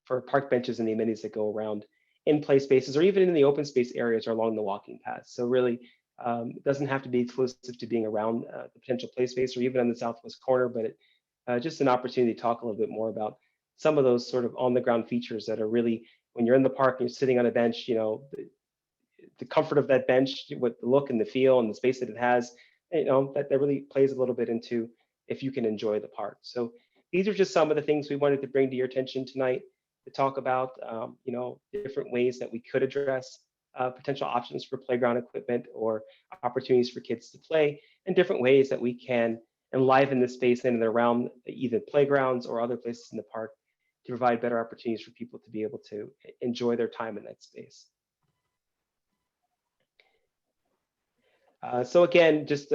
Speaker 6: for park benches and the amenities that go around in play spaces, or even in the open space areas or along the walking paths. So really, it doesn't have to be exclusive to being around the potential play space or even on the southwest corner, but just an opportunity to talk a little bit more about some of those sort of on the ground features that are really, when you're in the park and you're sitting on a bench, the comfort of that bench with the look and the feel and the space that it has, that really plays a little bit into if you can enjoy the park. So these are just some of the things we wanted to bring to your attention tonight, to talk about, different ways that we could address potential options for playground equipment or opportunities for kids to play, and different ways that we can enliven the space in and around either playgrounds or other places in the park to provide better opportunities for people to be able to enjoy their time in that space. So again, just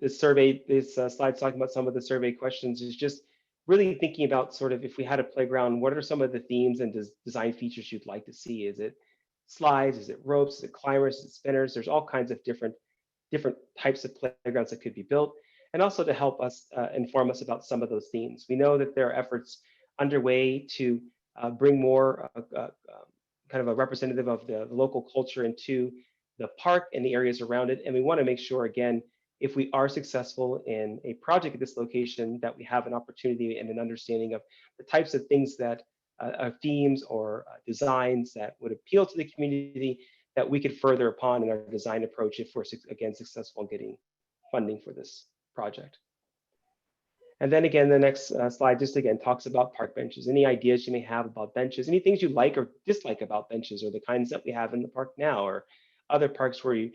Speaker 6: this survey, this slide talking about some of the survey questions, is just really thinking about sort of, if we had a playground, what are some of the themes and design features you'd like to see? Is it slides? Is it ropes? Is it climbers? Is it spinners? There's all kinds of different types of playgrounds that could be built, and also to help us inform us about some of those themes. We know that there are efforts underway to bring more kind of a representative of the local culture into the park and the areas around it. And we want to make sure, again, if we are successful in a project at this location, that we have an opportunity and an understanding of the types of things that are themes or designs that would appeal to the community, that we could further upon in our design approach if we're, again, successful in getting funding for this project. And then again, the next slide just again talks about park benches. Any ideas you may have about benches, any things you like or dislike about benches, or the kinds that we have in the park now, or other parks where you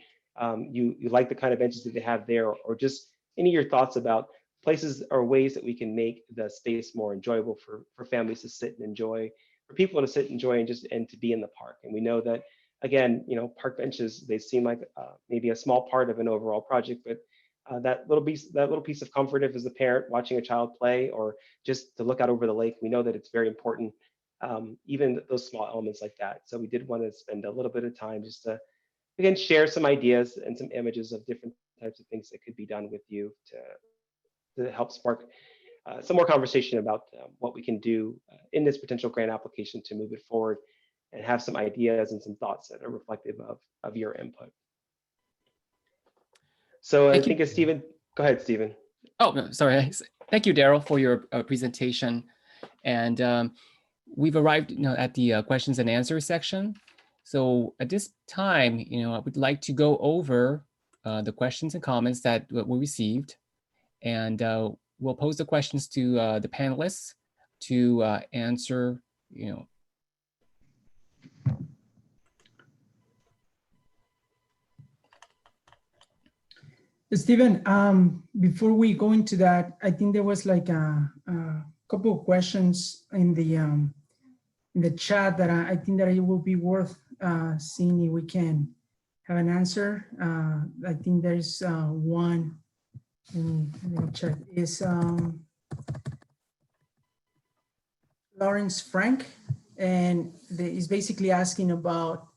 Speaker 6: like the kind of benches that they have there, or just any of your thoughts about places or ways that we can make the space more enjoyable for families to sit and enjoy, for people to sit and enjoy, and to be in the park. And we know that again, park benches, they seem like maybe a small part of an overall project, but that little piece of comfort, if as a parent watching a child play or just to look out over the lake, we know that it's very important. Even those small elements like that. So we did want to spend a little bit of time just to again share some ideas and some images of different types of things that could be done with you to help spark some more conversation about what we can do in this potential grant application to move it forward and have some ideas and some thoughts that are reflective of your input. So I think Stephen, go ahead, Stephen.
Speaker 1: Oh, no, sorry. Thank you, Daryl, for your presentation. And we've arrived at the questions and answers section. So at this time, I would like to go over the questions and comments that we received. And we'll pose the questions to the panelists to answer,
Speaker 2: Stephen, before we go into that, I think there was like a couple of questions in the chat that I think that it will be worth seeing if we can have an answer. I think there's one. Let me check. Is Lawrence Frank, and he's basically asking about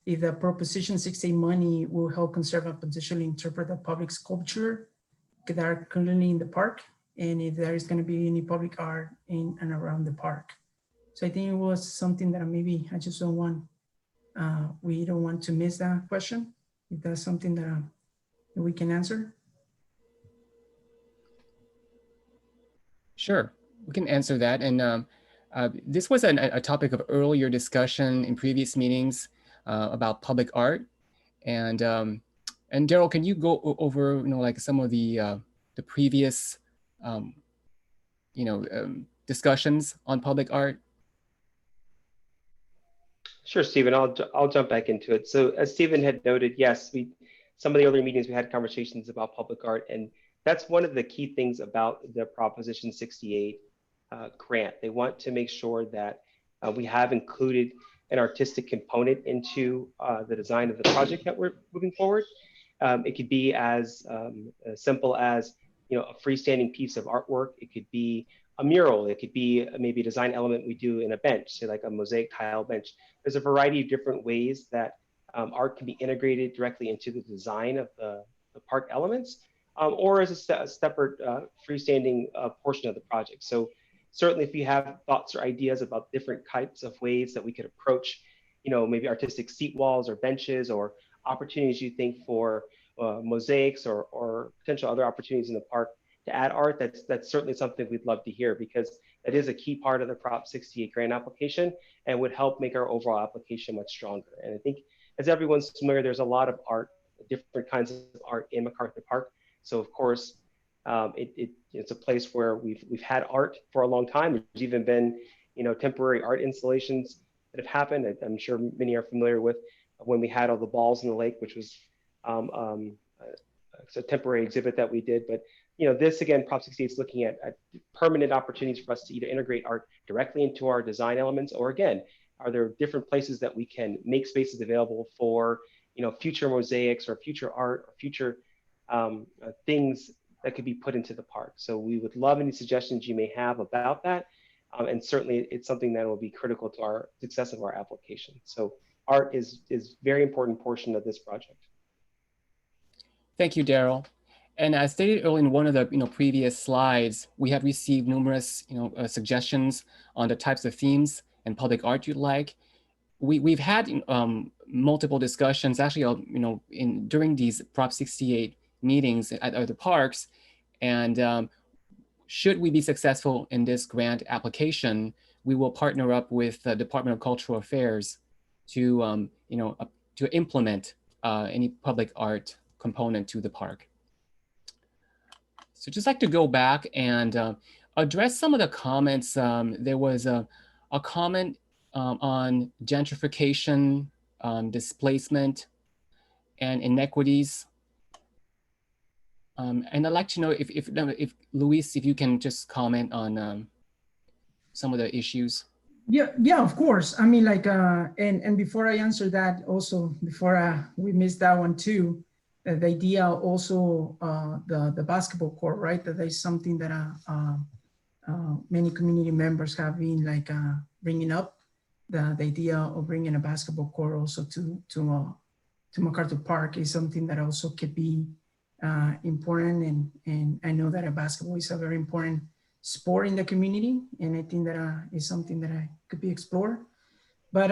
Speaker 2: if the Proposition 68 money will help conserve and potentially interpret the public sculpture that are currently in the park, and if there is going to be any public art in and around the park. So I think it was something that maybe I just don't want, we don't want to miss that question. If that's something that we can answer.
Speaker 1: Sure, we can answer that. And this was a topic of earlier discussion in previous meetings about public art. And Daryl, can you go over, like some of the previous, discussions on public art?
Speaker 6: Sure, Stephen, I'll jump back into it. So as Stephen had noted, yes, some of the earlier meetings we had conversations about public art, and that's one of the key things about the Proposition 68 grant. They want to make sure that we have included an artistic component into the design of the project that we're moving forward. It could be as simple as a freestanding piece of artwork. It could be a mural. It could be maybe a design element we do in a bench, say like a mosaic tile bench. There's a variety of different ways that art can be integrated directly into the design of the park elements, or as a separate freestanding portion of the project. So certainly if you have thoughts or ideas about different types of ways that we could approach, maybe artistic seat walls or benches or opportunities you think for mosaics or potential other opportunities in the park to add art, that's certainly something we'd love to hear, because that is a key part of the Prop 68 grant application and would help make our overall application much stronger. And I think as everyone's familiar, there's a lot of art, different kinds of art in MacArthur Park. So of course, it's a place where we've had art for a long time. There's even been, temporary art installations that have happened. I'm sure many are familiar with when we had all the balls in the lake, which was a temporary exhibit that we did. But this again, Prop 68 is looking at permanent opportunities for us to either integrate art directly into our design elements, or again, are there different places that we can make spaces available for future mosaics or future art or future things that could be put into the park. So we would love any suggestions you may have about that. And certainly it's something that will be critical to our success of our application. So art is very important portion of this project.
Speaker 1: Thank you, Daryl. And as stated earlier in one of the previous slides, we have received numerous suggestions on the types of themes and public art you'd like. We've had multiple discussions actually, during these Prop 68 meetings at other parks. And should we be successful in this grant application, we will partner up with the Department of Cultural Affairs to, to implement any public art component to the park. So just like to go back and address some of the comments. There was a comment on gentrification, displacement, and inequities. And I'd like to know if Luis, if you can just comment on some of the issues.
Speaker 2: Yeah, of course. I mean, like, and before I answer that, also before we missed that one too, the idea also the basketball court, right? That is something that many community members have been like bringing up the idea of bringing a basketball court also to MacArthur Park is something that also could be important. And I know that basketball is a very important sport in the community. And I think that is something that I could be explored. But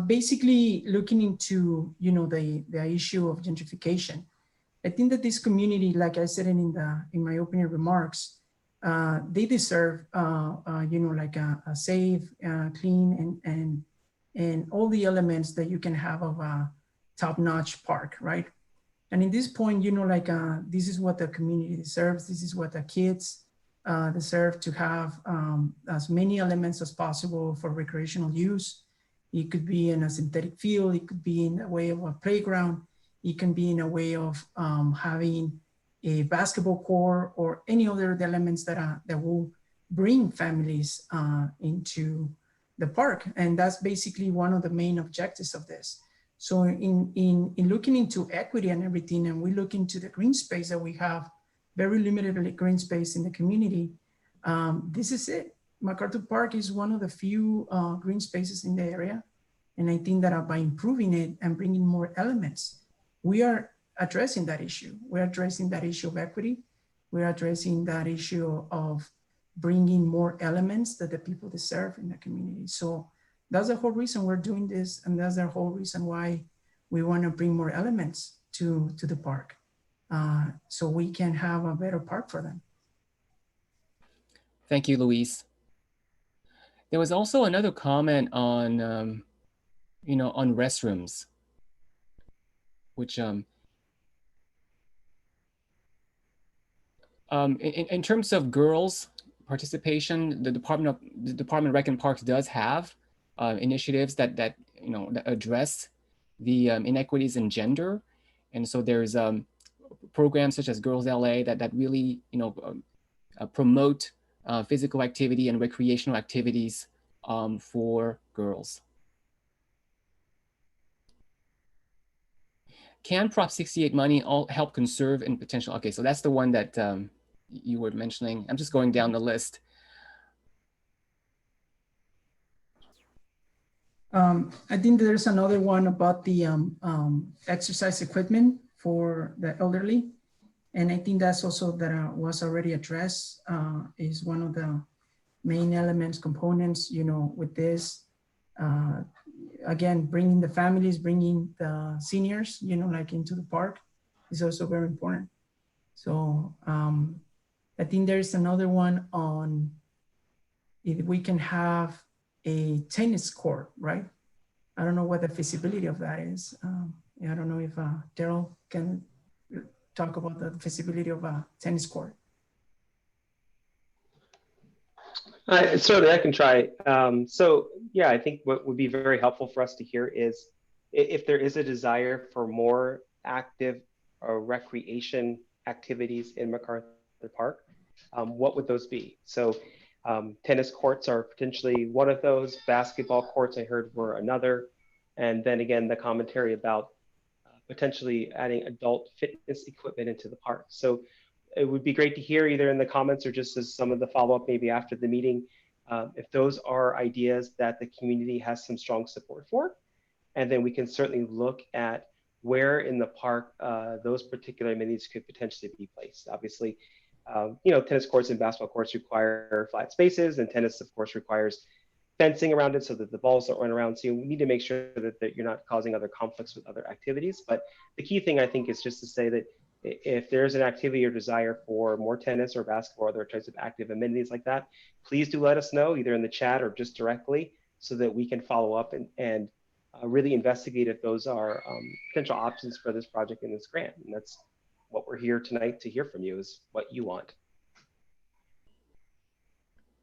Speaker 2: basically looking into, you know, the issue of gentrification, I think that this community, like I said in my opening remarks, they deserve, you know, like a safe, clean, and all the elements that you can have of a top-notch park, right? And in this point, you know, like this is what the community deserves. This is what the kids deserve to have as many elements as possible for recreational use. It could be in a synthetic field. It could be in a way of a playground. It can be in a way of having a basketball court or any other elements that will bring families into the park. And that's basically one of the main objectives of this. So in looking into equity and everything, and we look into the green space that we have, very limited green space in the community, this is it. MacArthur Park is one of the few green spaces in the area. And I think that by improving it and bringing more elements, we are addressing that issue. We're addressing that issue of equity. We're addressing that issue of bringing more elements that the people deserve in the community. So that's the whole reason we're doing this. And that's the whole reason why we want to bring more elements to the park so we can have a better park for them.
Speaker 1: Thank you, Luis. There was also another comment on, you know, on restrooms, which in terms of girls' participation, the Department of Rec and Parks does have initiatives that you know that address the inequities in gender, and so there's programs such as Girls LA that really you know promote physical activity and recreational activities for girls. Can Prop 68 money all help conserve and potential? Okay, so that's the one that you were mentioning. I'm just going down the list.
Speaker 2: I think there's another one about the exercise equipment for the elderly. And I think that's also that was already addressed, is one of the main elements, components, you know, with this. Again, bringing the families, bringing the seniors, you know, like into the park is also very important. So I think there's another one on if we can have a tennis court, right? I don't know what the feasibility of that is. I don't know if Daryl can talk about the feasibility of a tennis court.
Speaker 6: Certainly, I can try. So yeah, I think what would be very helpful for us to hear is if there is a desire for more active recreation activities in MacArthur Park, what would those be? So tennis courts are potentially one of those. Basketball courts, I heard, were another. And then again, the commentary about potentially adding adult fitness equipment into the park. So it would be great to hear either in the comments or just as some of the follow-up maybe after the meeting, if those are ideas that the community has some strong support for. And then we can certainly look at where in the park those particular amenities could potentially be placed. Obviously, you know, tennis courts and basketball courts require flat spaces, and tennis, of course, requires fencing around it so that the balls don't run around. So you need to make sure that you're not causing other conflicts with other activities. But the key thing, I think, is just to say that if there's an activity or desire for more tennis or basketball or other types of active amenities like that, please do let us know either in the chat or just directly so that we can follow up and really investigate if those are potential options for this project in this grant. And that's what we're here tonight to hear from you, is what you want.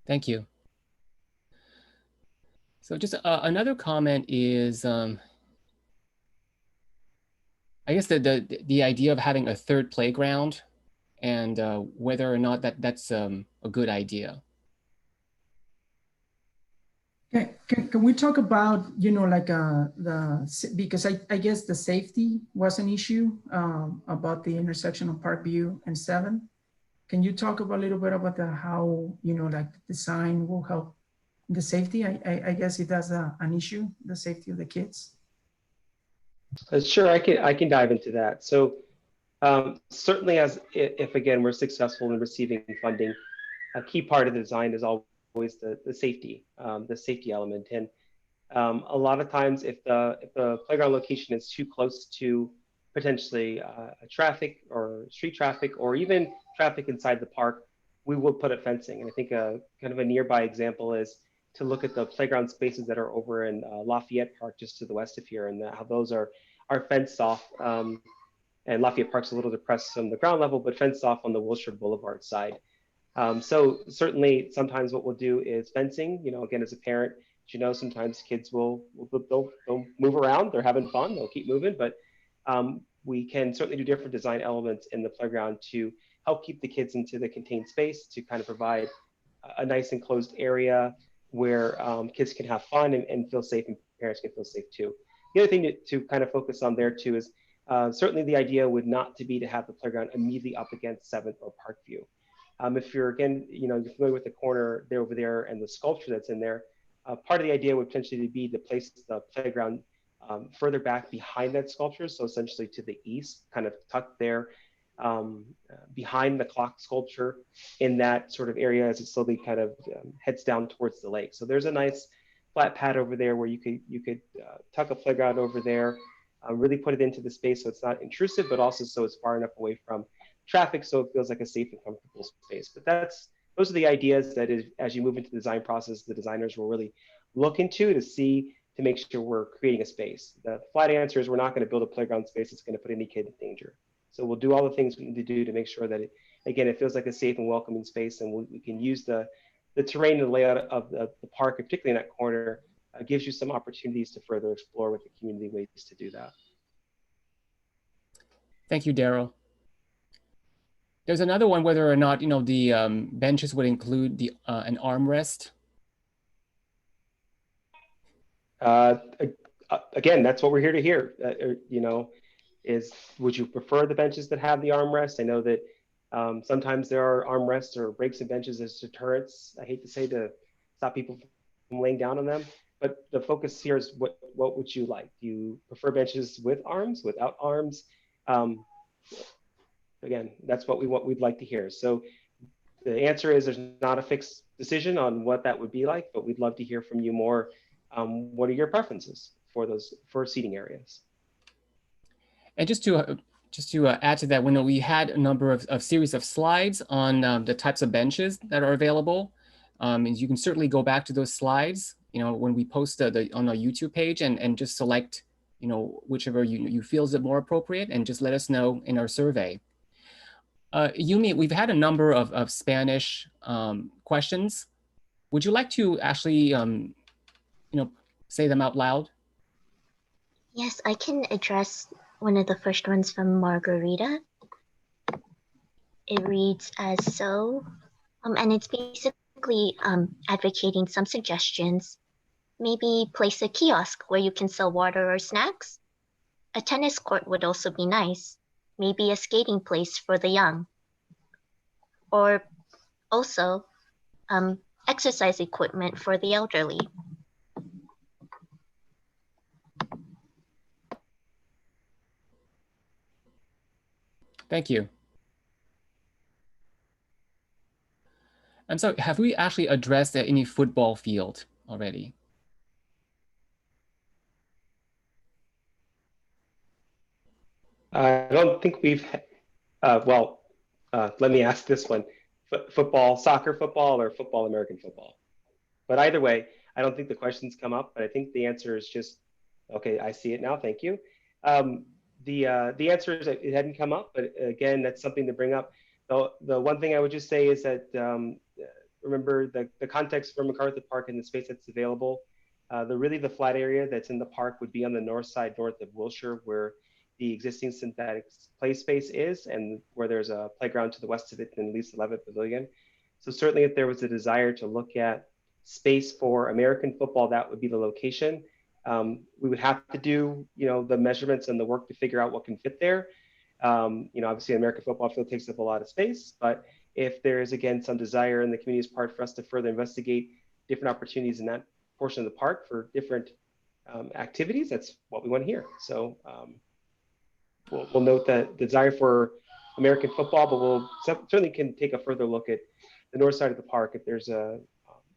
Speaker 1: Thank you. So just another comment is, I guess the idea of having a third playground and whether or not that's a good idea.
Speaker 2: Okay, Can we talk about, like because I guess the safety was an issue about the intersection of Parkview and 7. Can you talk about a little bit about how, like the design will help the safety? I guess it has an issue, the safety of the kids.
Speaker 6: Sure, I can dive into that. So certainly, as if again we're successful in receiving funding, a key part of the design is always the safety element. And a lot of times, if the playground location is too close to potentially traffic or street traffic or even traffic inside the park, we will put up fencing. And I think kind of a nearby example is to look at the playground spaces that are over in Lafayette Park, just to the west of here, and how those are fenced off. And Lafayette Park's a little depressed from the ground level, but fenced off on the Wilshire Boulevard side. So certainly, sometimes what we'll do is fencing. Again, as a parent, sometimes kids they'll move around. They're having fun. They'll keep moving, but we can certainly do different design elements in the playground to help keep the kids into the contained space, to kind of provide a nice enclosed area where kids can have fun and feel safe, and parents can feel safe too. The other thing to kind of focus on there too is certainly the idea would not to be to have the playground immediately up against 7th or Parkview. If you're again, you're familiar with the corner there over there and the sculpture that's in there, part of the idea would potentially be to place the playground further back behind that sculpture. So essentially to the east, kind of tucked there behind the clock sculpture in that sort of area as it slowly kind of heads down towards the lake. So there's a nice flat pad over there where you could tuck a playground over there, really put it into the space so it's not intrusive, but also so it's far enough away from traffic so it feels like a safe and comfortable space. But those are the ideas that as you move into the design process, the designers will really look into to make sure we're creating a space. The flat answer is we're not going to build a playground space that's going to put any kid in danger. So we'll do all the things we need to do to make sure that it feels like a safe and welcoming space, and we can use the terrain and layout of the park, particularly in that corner, gives you some opportunities to further explore with the community ways to do that.
Speaker 1: Thank you, Daryl. There's another one, whether or not the benches would include an armrest.
Speaker 6: Again, that's what we're here to hear. Is would you prefer the benches that have the armrest? I know that sometimes there are armrests or breaks and benches as deterrents. I hate to say, to stop people from laying down on them, but the focus here is what would you like? Do you prefer benches with arms, without arms? Again, that's what we'd like to hear. So the answer is there's not a fixed decision on what that would be like, but we'd love to hear from you more. What are your preferences for seating areas?
Speaker 1: And just to add to that, when we had a number of series of slides on the types of benches that are available, and you can certainly go back to those slides, when we post on our YouTube page, and just select, whichever you feel is more appropriate, and just let us know in our survey. Yumi, we've had a number of Spanish questions. Would you like to actually, say them out loud?
Speaker 4: Yes, I can address one of the first ones from Margarita. It reads as so, and it's basically advocating some suggestions. Maybe place a kiosk where you can sell water or snacks. A tennis court would also be nice. Maybe a skating place for the young. Or also exercise equipment for the elderly.
Speaker 1: Thank you. And so have we actually addressed any football field already?
Speaker 6: I don't think we've, let me ask this one. Football, soccer football, or football, American football? But either way, I don't think the question's come up, but I think the answer is just, okay, I see it now, thank you. The answer is that it hadn't come up, but again, that's something to bring up. The one thing I would just say is that, remember the context for MacArthur Park and the space that's available, the flat area that's in the park would be on the north side, north of Wilshire, where the existing synthetic play space is, and where there's a playground to the west of it in Lease 11 Pavilion. So certainly if there was a desire to look at space for American football, that would be the location. We would have to do, the measurements and the work to figure out what can fit there. Obviously, American football field takes up a lot of space, but if there is, again, some desire in the community's part for us to further investigate different opportunities in that portion of the park for different activities, that's what we want to hear. So we'll note that the desire for American football, but we'll certainly can take a further look at the north side of the park if there's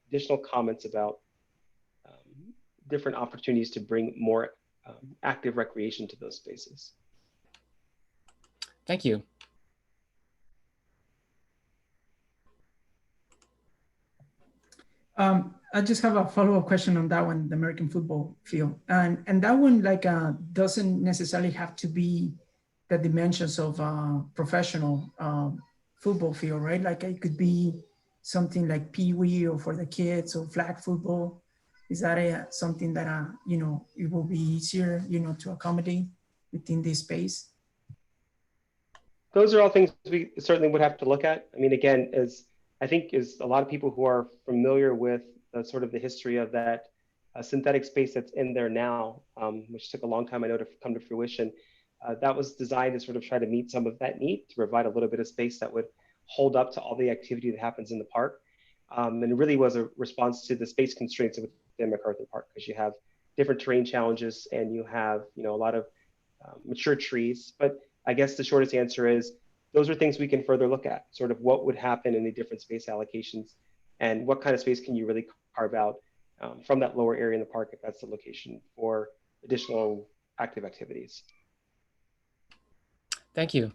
Speaker 6: additional comments about different opportunities to bring more active recreation to those spaces.
Speaker 1: Thank you.
Speaker 2: I just have a follow-up question on that one, the American football field. And that one doesn't necessarily have to be the dimensions of professional football field, right? Like it could be something like pee-wee or for the kids or flag football. Is that something that, it will be easier, to accommodate within this space?
Speaker 6: Those are all things we certainly would have to look at. I mean, again, as a lot of people who are familiar with sort of the history of that synthetic space that's in there now, which took a long time, I know, to come to fruition. That was designed to sort of try to meet some of that need, to provide a little bit of space that would hold up to all the activity that happens in the park. And it really was a response to the space constraints within MacArthur Park, because you have different terrain challenges and you have, a lot of mature trees. But I guess the shortest answer is those are things we can further look at, sort of what would happen in the different space allocations and what kind of space can you really carve out from that lower area in the park if that's the location for additional active activities.
Speaker 1: Thank you.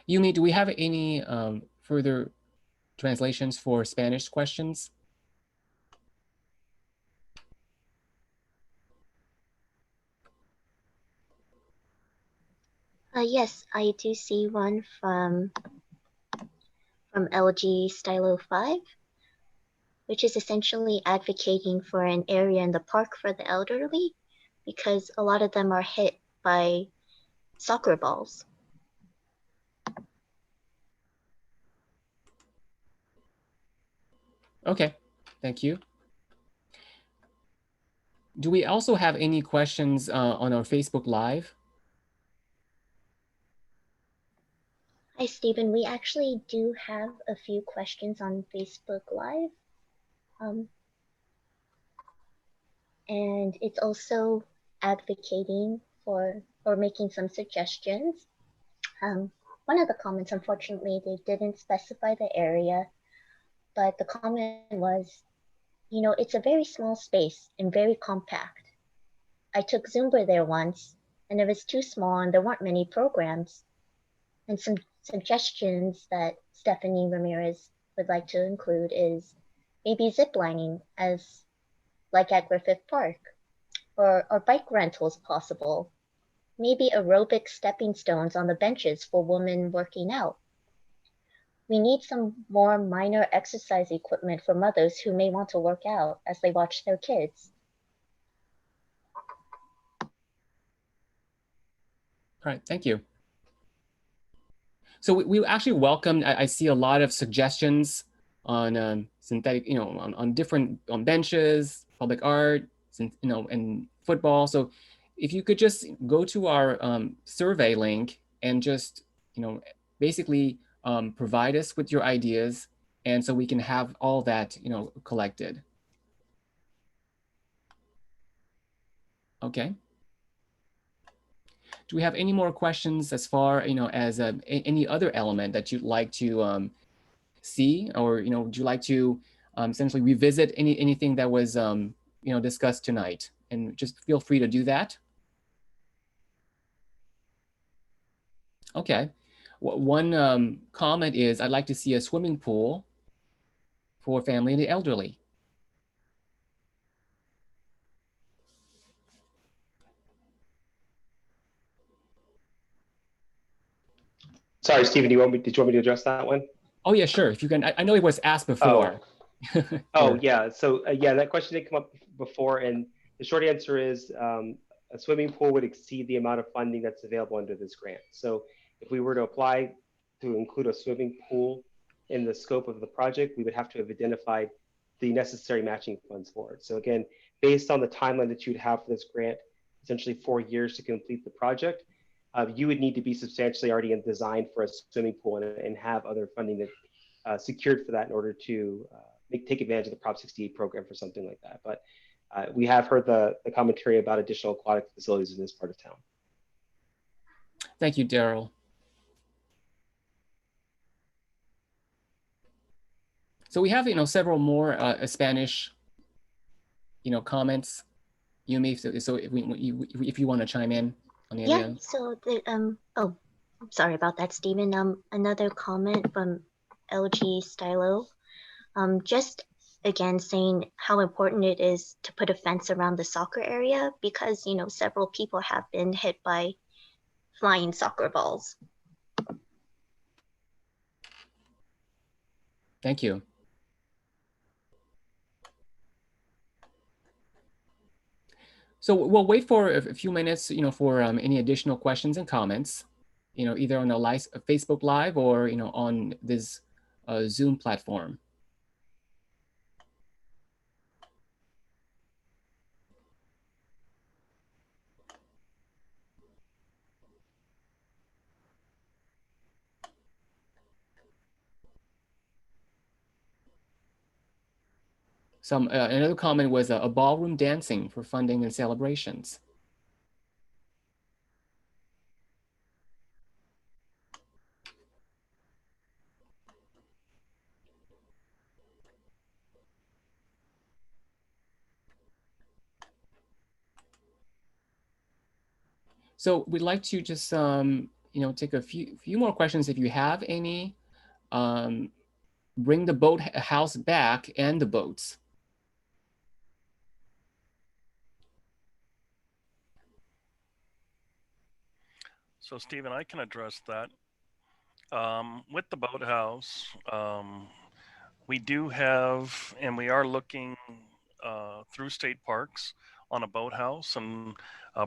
Speaker 1: Yumi, do we have any further translations for Spanish questions?
Speaker 4: Yes, I do see one from LG Stylo 5, which is essentially advocating for an area in the park for the elderly because a lot of them are hit by soccer balls.
Speaker 1: Okay, thank you. Do we also have any questions on our Facebook Live?
Speaker 4: Hi, Stephen. We actually do have a few questions on Facebook Live. And it's also advocating for or making some suggestions. One of the comments, unfortunately, they didn't specify the area, but the comment was, it's a very small space and very compact. I took Zumba there once, and it was too small and there weren't many programs. And some suggestions that Stephanie Ramirez would like to include is maybe ziplining as like at Griffith Park, or bike rentals possible. Maybe aerobic stepping stones on the benches for women working out. We need some more minor exercise equipment for mothers who may want to work out as they watch their kids.
Speaker 1: All right, thank you. So we actually welcome, I see a lot of suggestions on synthetic, on different benches, public art, and football. So if you could just go to our survey link and just, basically provide us with your ideas, and so we can have all that, collected. Okay. Do we have any more questions as far, as any other element that you'd like to see, or would you like to essentially revisit anything that was discussed tonight? And just feel free to do that. Okay. One comment is, I'd like to see a swimming pool for family and the elderly.
Speaker 6: Sorry, Stephen, did you want me to address that one?
Speaker 1: Oh yeah, sure. If you can, I know it was asked before.
Speaker 6: Oh yeah. So yeah, that question did come up before, and the short answer is a swimming pool would exceed the amount of funding that's available under this grant. So if we were to apply to include a swimming pool in the scope of the project, we would have to have identified the necessary matching funds for it. So again, based on the timeline that you'd have for this grant, essentially 4 years to complete the project, you would need to be substantially already in design for a swimming pool and have other funding that secured for that in order to take advantage of the Prop 68 program for something like that. But we have heard the commentary about additional aquatic facilities in this part of town.
Speaker 1: Thank you, Daryl. So we have, several more Spanish, comments. Yumi, so if you want to chime in on the
Speaker 4: Yeah,
Speaker 1: idea.
Speaker 4: so oh, I'm sorry about that, Stephen. Another comment from LG Stylo. Just again saying how important it is to put a fence around the soccer area because, several people have been hit by flying soccer balls.
Speaker 1: Thank you. So we'll wait for a few minutes, for any additional questions and comments, either on the Facebook Live or, on this Zoom platform. Another comment was a ballroom dancing for funding and celebrations. So we'd like to just, take a few more questions if you have any. Bring the boat house back and the boats.
Speaker 7: So Stephen, I can address that. With the boathouse, we do have, and we are looking through state parks on a boathouse and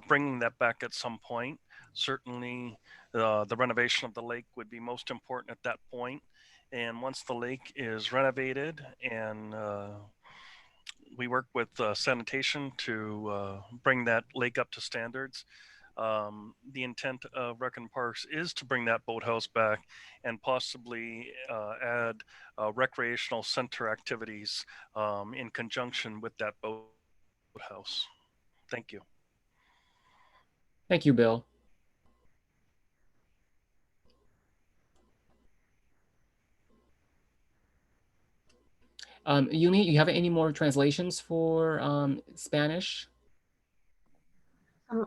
Speaker 7: bringing that back at some point. Certainly, the renovation of the lake would be most important at that point. And once the lake is renovated and we work with sanitation to bring that lake up to standards, the intent of Rec and Parks is to bring that boathouse back and possibly add recreational center activities in conjunction with that boathouse. Thank you.
Speaker 1: Thank you, Bill. Yumi, you have any more translations for Spanish?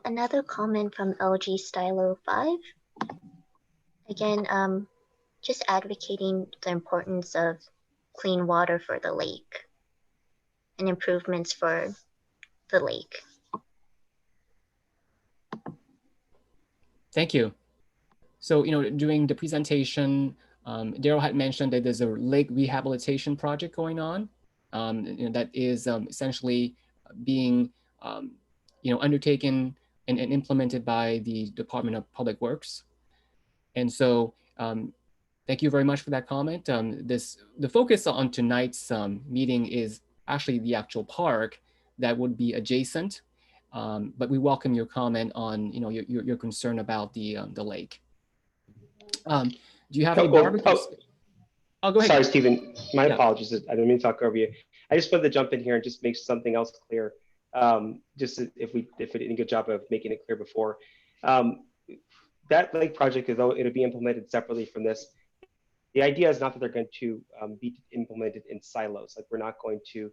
Speaker 4: Another comment from LG Stylo 5. Again, just advocating the importance of clean water for the lake and improvements for the lake.
Speaker 1: Thank you. So, during the presentation, Daryl had mentioned that there's a lake rehabilitation project going on that is essentially being, undertaken and implemented by the Department of Public Works. And so thank you very much for that comment. The focus on tonight's meeting is actually the actual park that would be adjacent, but we welcome your comment on your concern about the lake. Do you have any barbecues? Oh, go ahead.
Speaker 6: Sorry, Stephen. My apologies. I didn't mean to talk over you. I just wanted to jump in here and just make something else clear. Just if we did a good job of making it clear before. That lake project, though it'll be implemented separately from this, the idea is not that they're going to be implemented in silos. Like we're not going to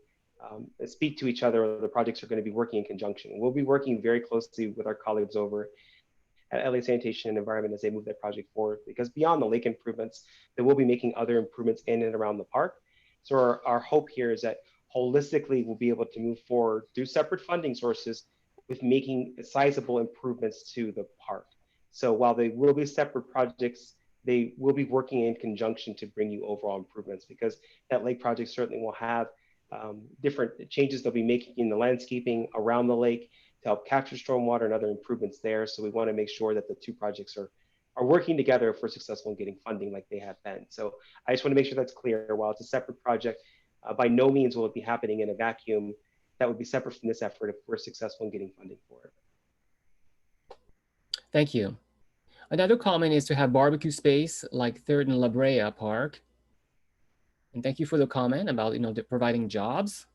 Speaker 6: speak to each other, or the projects are going to be working in conjunction. We'll be working very closely with our colleagues over at LA Sanitation and Environment as they move that project forward, because beyond the lake improvements, they will be making other improvements in and around the park. So our hope here is that holistically we'll be able to move forward through separate funding sources with making sizable improvements to the park. So while they will be separate projects, they will be working in conjunction to bring you overall improvements, because that lake project certainly will have different changes they'll be making in the landscaping around the lake to help capture stormwater and other improvements there. So we want to make sure that the two projects are working together if we're successful in getting funding like they have been. So I just want to make sure that's clear. While it's a separate project, By no means will it be happening in a vacuum. That would be separate from this effort if we're successful in getting funding for it.
Speaker 1: Thank you. Another comment is to have barbecue space like 3rd and La Brea Park. And thank you for the comment about providing jobs.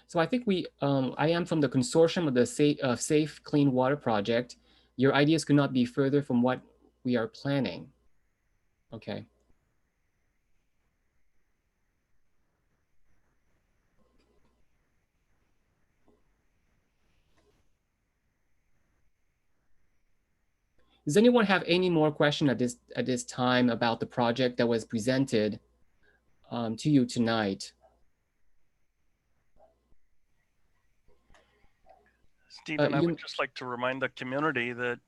Speaker 1: So I think I am from the consortium of the Safe Clean Water Project. Your ideas could not be further from what we are planning. Okay. Does anyone have any more question at this time about the project that was presented to you tonight?
Speaker 7: Stephen, I would just like to remind the community that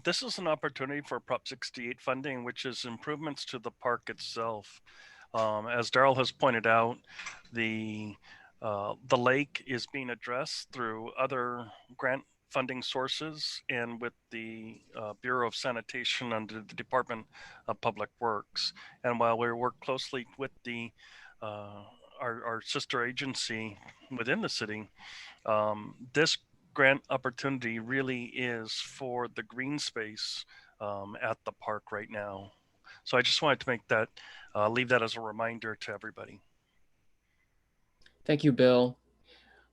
Speaker 7: this is an opportunity for Prop 68 funding, which is improvements to the park itself. As Darrell has pointed out, the lake is being addressed through other grant funding sources and with the Bureau of Sanitation under the Department of Public Works. And while we work closely with our sister agency within the city, this grant opportunity really is for the green space at the park right now. So I just wanted to make that, leave that as a reminder to everybody.
Speaker 1: Thank you, Bill.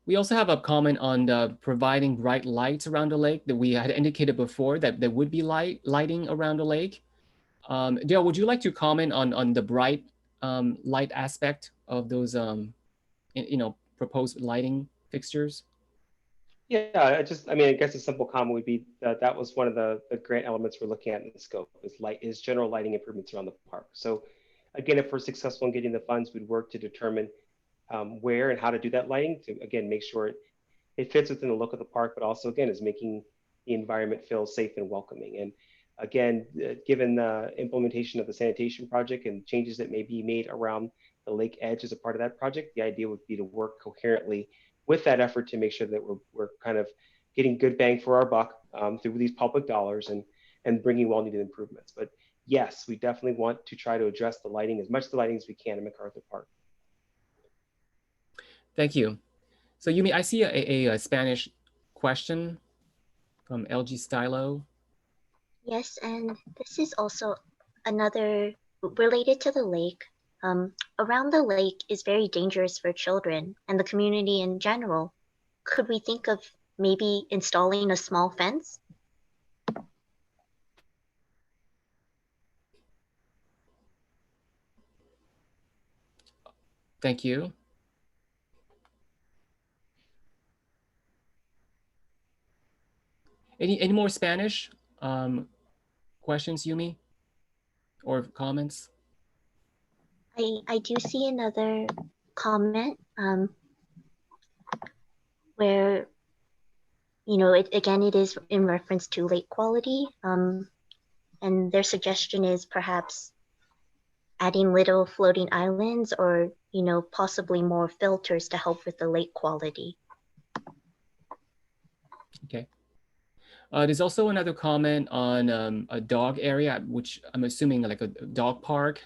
Speaker 1: We also have a comment on providing bright lights around the lake that we had indicated before that there would be lighting around the lake. Dale, would you like to comment on the bright light aspect of those proposed lighting fixtures?
Speaker 6: Yeah, I guess a simple comment would be that was one of the grant elements we're looking at in the scope is general lighting improvements around the park. So again, if we're successful in getting the funds, we'd work to determine where and how to do that lighting to, again, make sure it fits within the look of the park, but also, again, is making the environment feel safe and welcoming. And again, given the implementation of the sanitation project and changes that may be made around the lake edge as a part of that project, the idea would be to work coherently with that effort to make sure that we're kind of getting good bang for our buck through these public dollars and bringing well-needed improvements. But yes, we definitely want to try to address the lighting, as much of the lighting as we can in MacArthur Park.
Speaker 1: Thank you. So Yumi, I see a Spanish question from LG Stylo.
Speaker 4: Yes, and this is also another related to the lake. Around the lake is very dangerous for children and the community in general. Could we think of maybe installing a small fence?
Speaker 1: Thank you. Any more Spanish questions, Yumi, or comments?
Speaker 4: I do see another comment where, it is in reference to lake quality. And their suggestion is perhaps adding little floating islands or, possibly more filters to help with the lake quality.
Speaker 1: Okay. There's also another comment on a dog area, which I'm assuming like a dog park.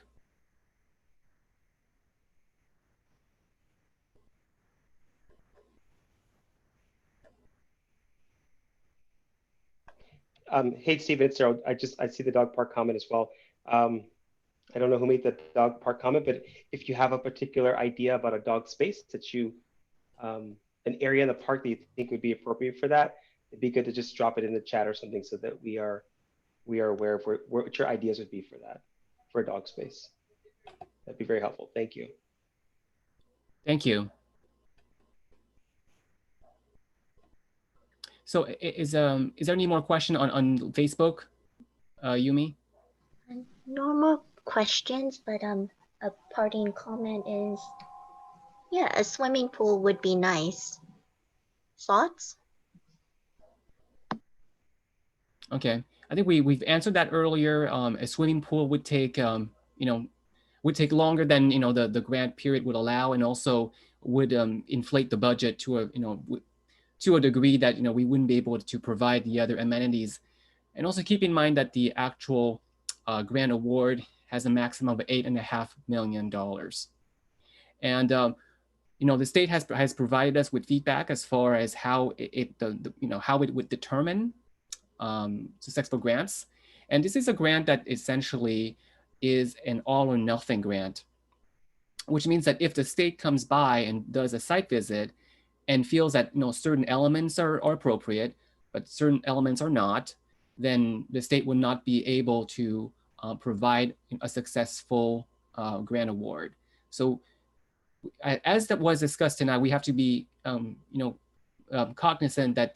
Speaker 6: Hey, Stephen, it's Darrell. I see the dog park comment as well. I don't know who made the dog park comment, but if you have a particular idea about a dog space that you, an area in the park that you think would be appropriate for that, it'd be good to just drop it in the chat or something so that we are aware of what your ideas would be for that, for a dog space. That'd be very helpful. Thank you.
Speaker 1: Thank you. So is there any more question on Facebook, Yumi?
Speaker 4: No more questions, but a parting comment is, yeah, a swimming pool would be nice. Thoughts?
Speaker 1: Okay, I think we've answered that earlier. A swimming pool would take would take longer than the grant period would allow, and also would inflate the budget to a to a degree that we wouldn't be able to provide the other amenities And also keep in mind that the actual grant award has a maximum of $8.5 million. And the state has provided us with feedback as far as how how it would determine successful grants. And this is a grant that essentially is an all or nothing grant, which means that if the state comes by and does a site visit and feels that certain elements are appropriate, but certain elements are not, then the state would not be able to provide a successful grant award. So as that was discussed tonight, we have to be cognizant that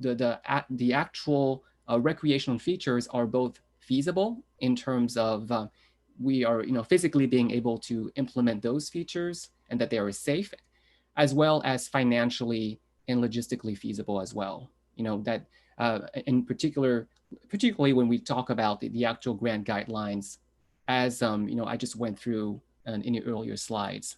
Speaker 1: the actual recreational features are both feasible in terms of we are physically being able to implement those features and that they are safe, as well as financially and logistically feasible as well. That in particularly when we talk about the actual grant guidelines, as I just went through in the earlier slides.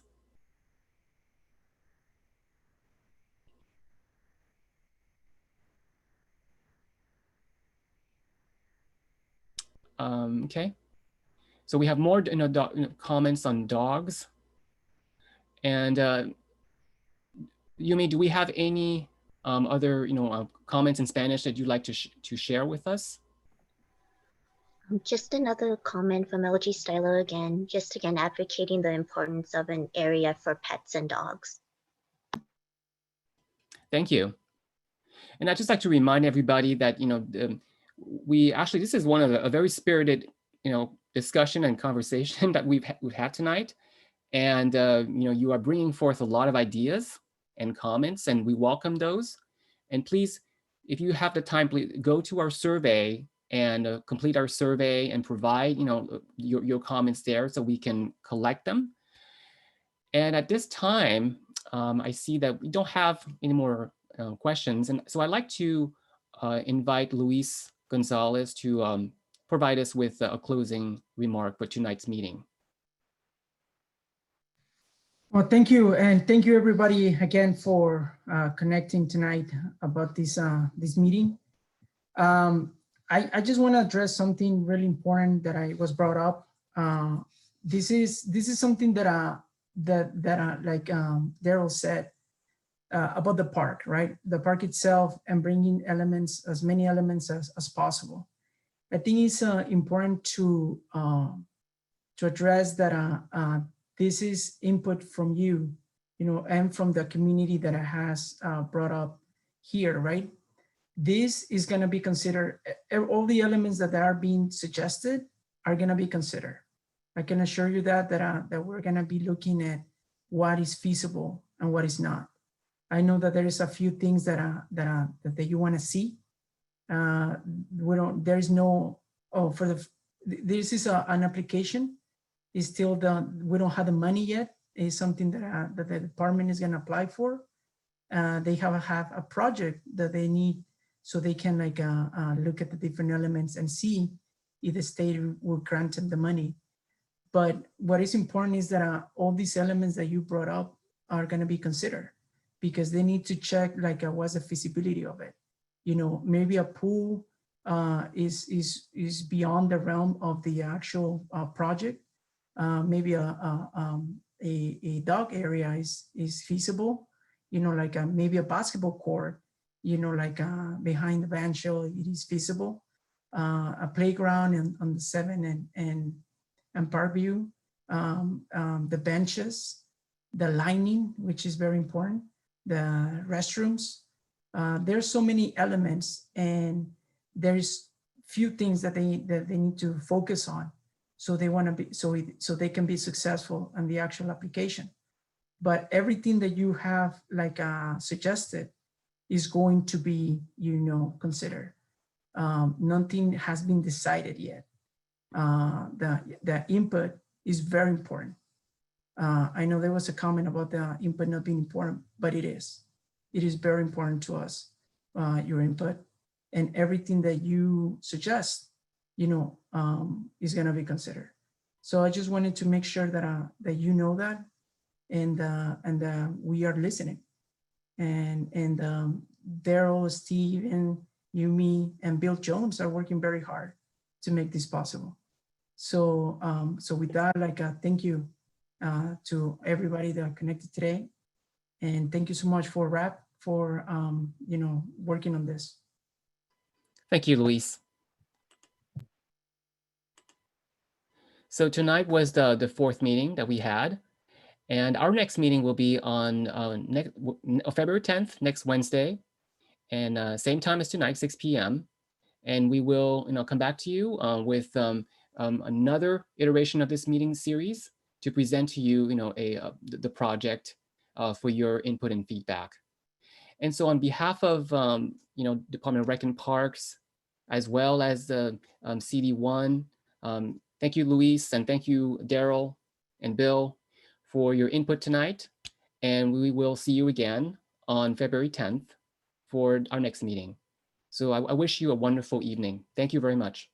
Speaker 1: Okay, so we have more comments on dogs. And Yumi, do we have any other comments in Spanish that you'd like to share with us?
Speaker 4: Just another comment from LG Stylo again, just again advocating the importance of an area for pets and dogs.
Speaker 1: Thank you. And I'd just like to remind everybody that this is one of a very spirited discussion and conversation that we've had tonight, and you are bringing forth a lot of ideas and comments, and we welcome those. And please, if you have the time, please go to our survey and complete our survey and provide your comments there so we can collect them. And at this time, I see that we don't have any more questions, and so I'd like to invite Luis Gonzalez to provide us with a closing remark for tonight's meeting.
Speaker 2: Well, thank you, and thank you everybody again for connecting tonight about this meeting. I just want to address something really important that was brought up. This is something that like Daryl said about the park, right? The park itself and bringing elements, as many elements as possible. I think it's important to address that this is input from you, and from the community that has brought up here, right? This is going to be considered, all the elements that are being suggested are going to be considered. I can assure you that we're going to be looking at what is feasible and what is not. I know that there is a few things that you want to see. There is no, this is an application. It's still we don't have the money yet. It's something that the department is going to apply for. They have a project that they need so they can look at the different elements and see if the state will grant them the money. But what is important is that all these elements that you brought up are going to be considered, because they need to check what's the feasibility of it. Maybe a pool is beyond the realm of the actual project. Maybe a dog area is feasible. Maybe a basketball court, behind the band shell, it is feasible. A playground on the 7 and Parkview, the benches, the lining, which is very important, the restrooms. There's so many elements, and there's few things that they need to focus on. So they want to be so they can be successful in the actual application. But everything that you have suggested is going to be considered. Nothing has been decided yet. The input is very important. I know there was a comment about the input not being important, but it is. It is very important to us, your input, and everything that you suggest is going to be considered. So I just wanted to make sure that you know that, and we are listening. And Daryl, Steve, you, me, and Bill Jones are working very hard to make this possible. So, so with that, like, thank you to everybody that connected today. And thank you so much for RAP for, you know, working on this.
Speaker 1: Thank you, Luis. So tonight was the fourth meeting that we had. And our next meeting will be on February 10th, next Wednesday, and same time as tonight, 6 p.m. And we will, come back to you with another iteration of this meeting series to present to you, the project for your input and feedback. And so, on behalf of, Department of Rec and Parks, as well as the CD1, thank you, Luis, and thank you, Daryl and Bill, for your input tonight. And we will see you again on February 10th for our next meeting. So I wish you a wonderful evening. Thank you very much.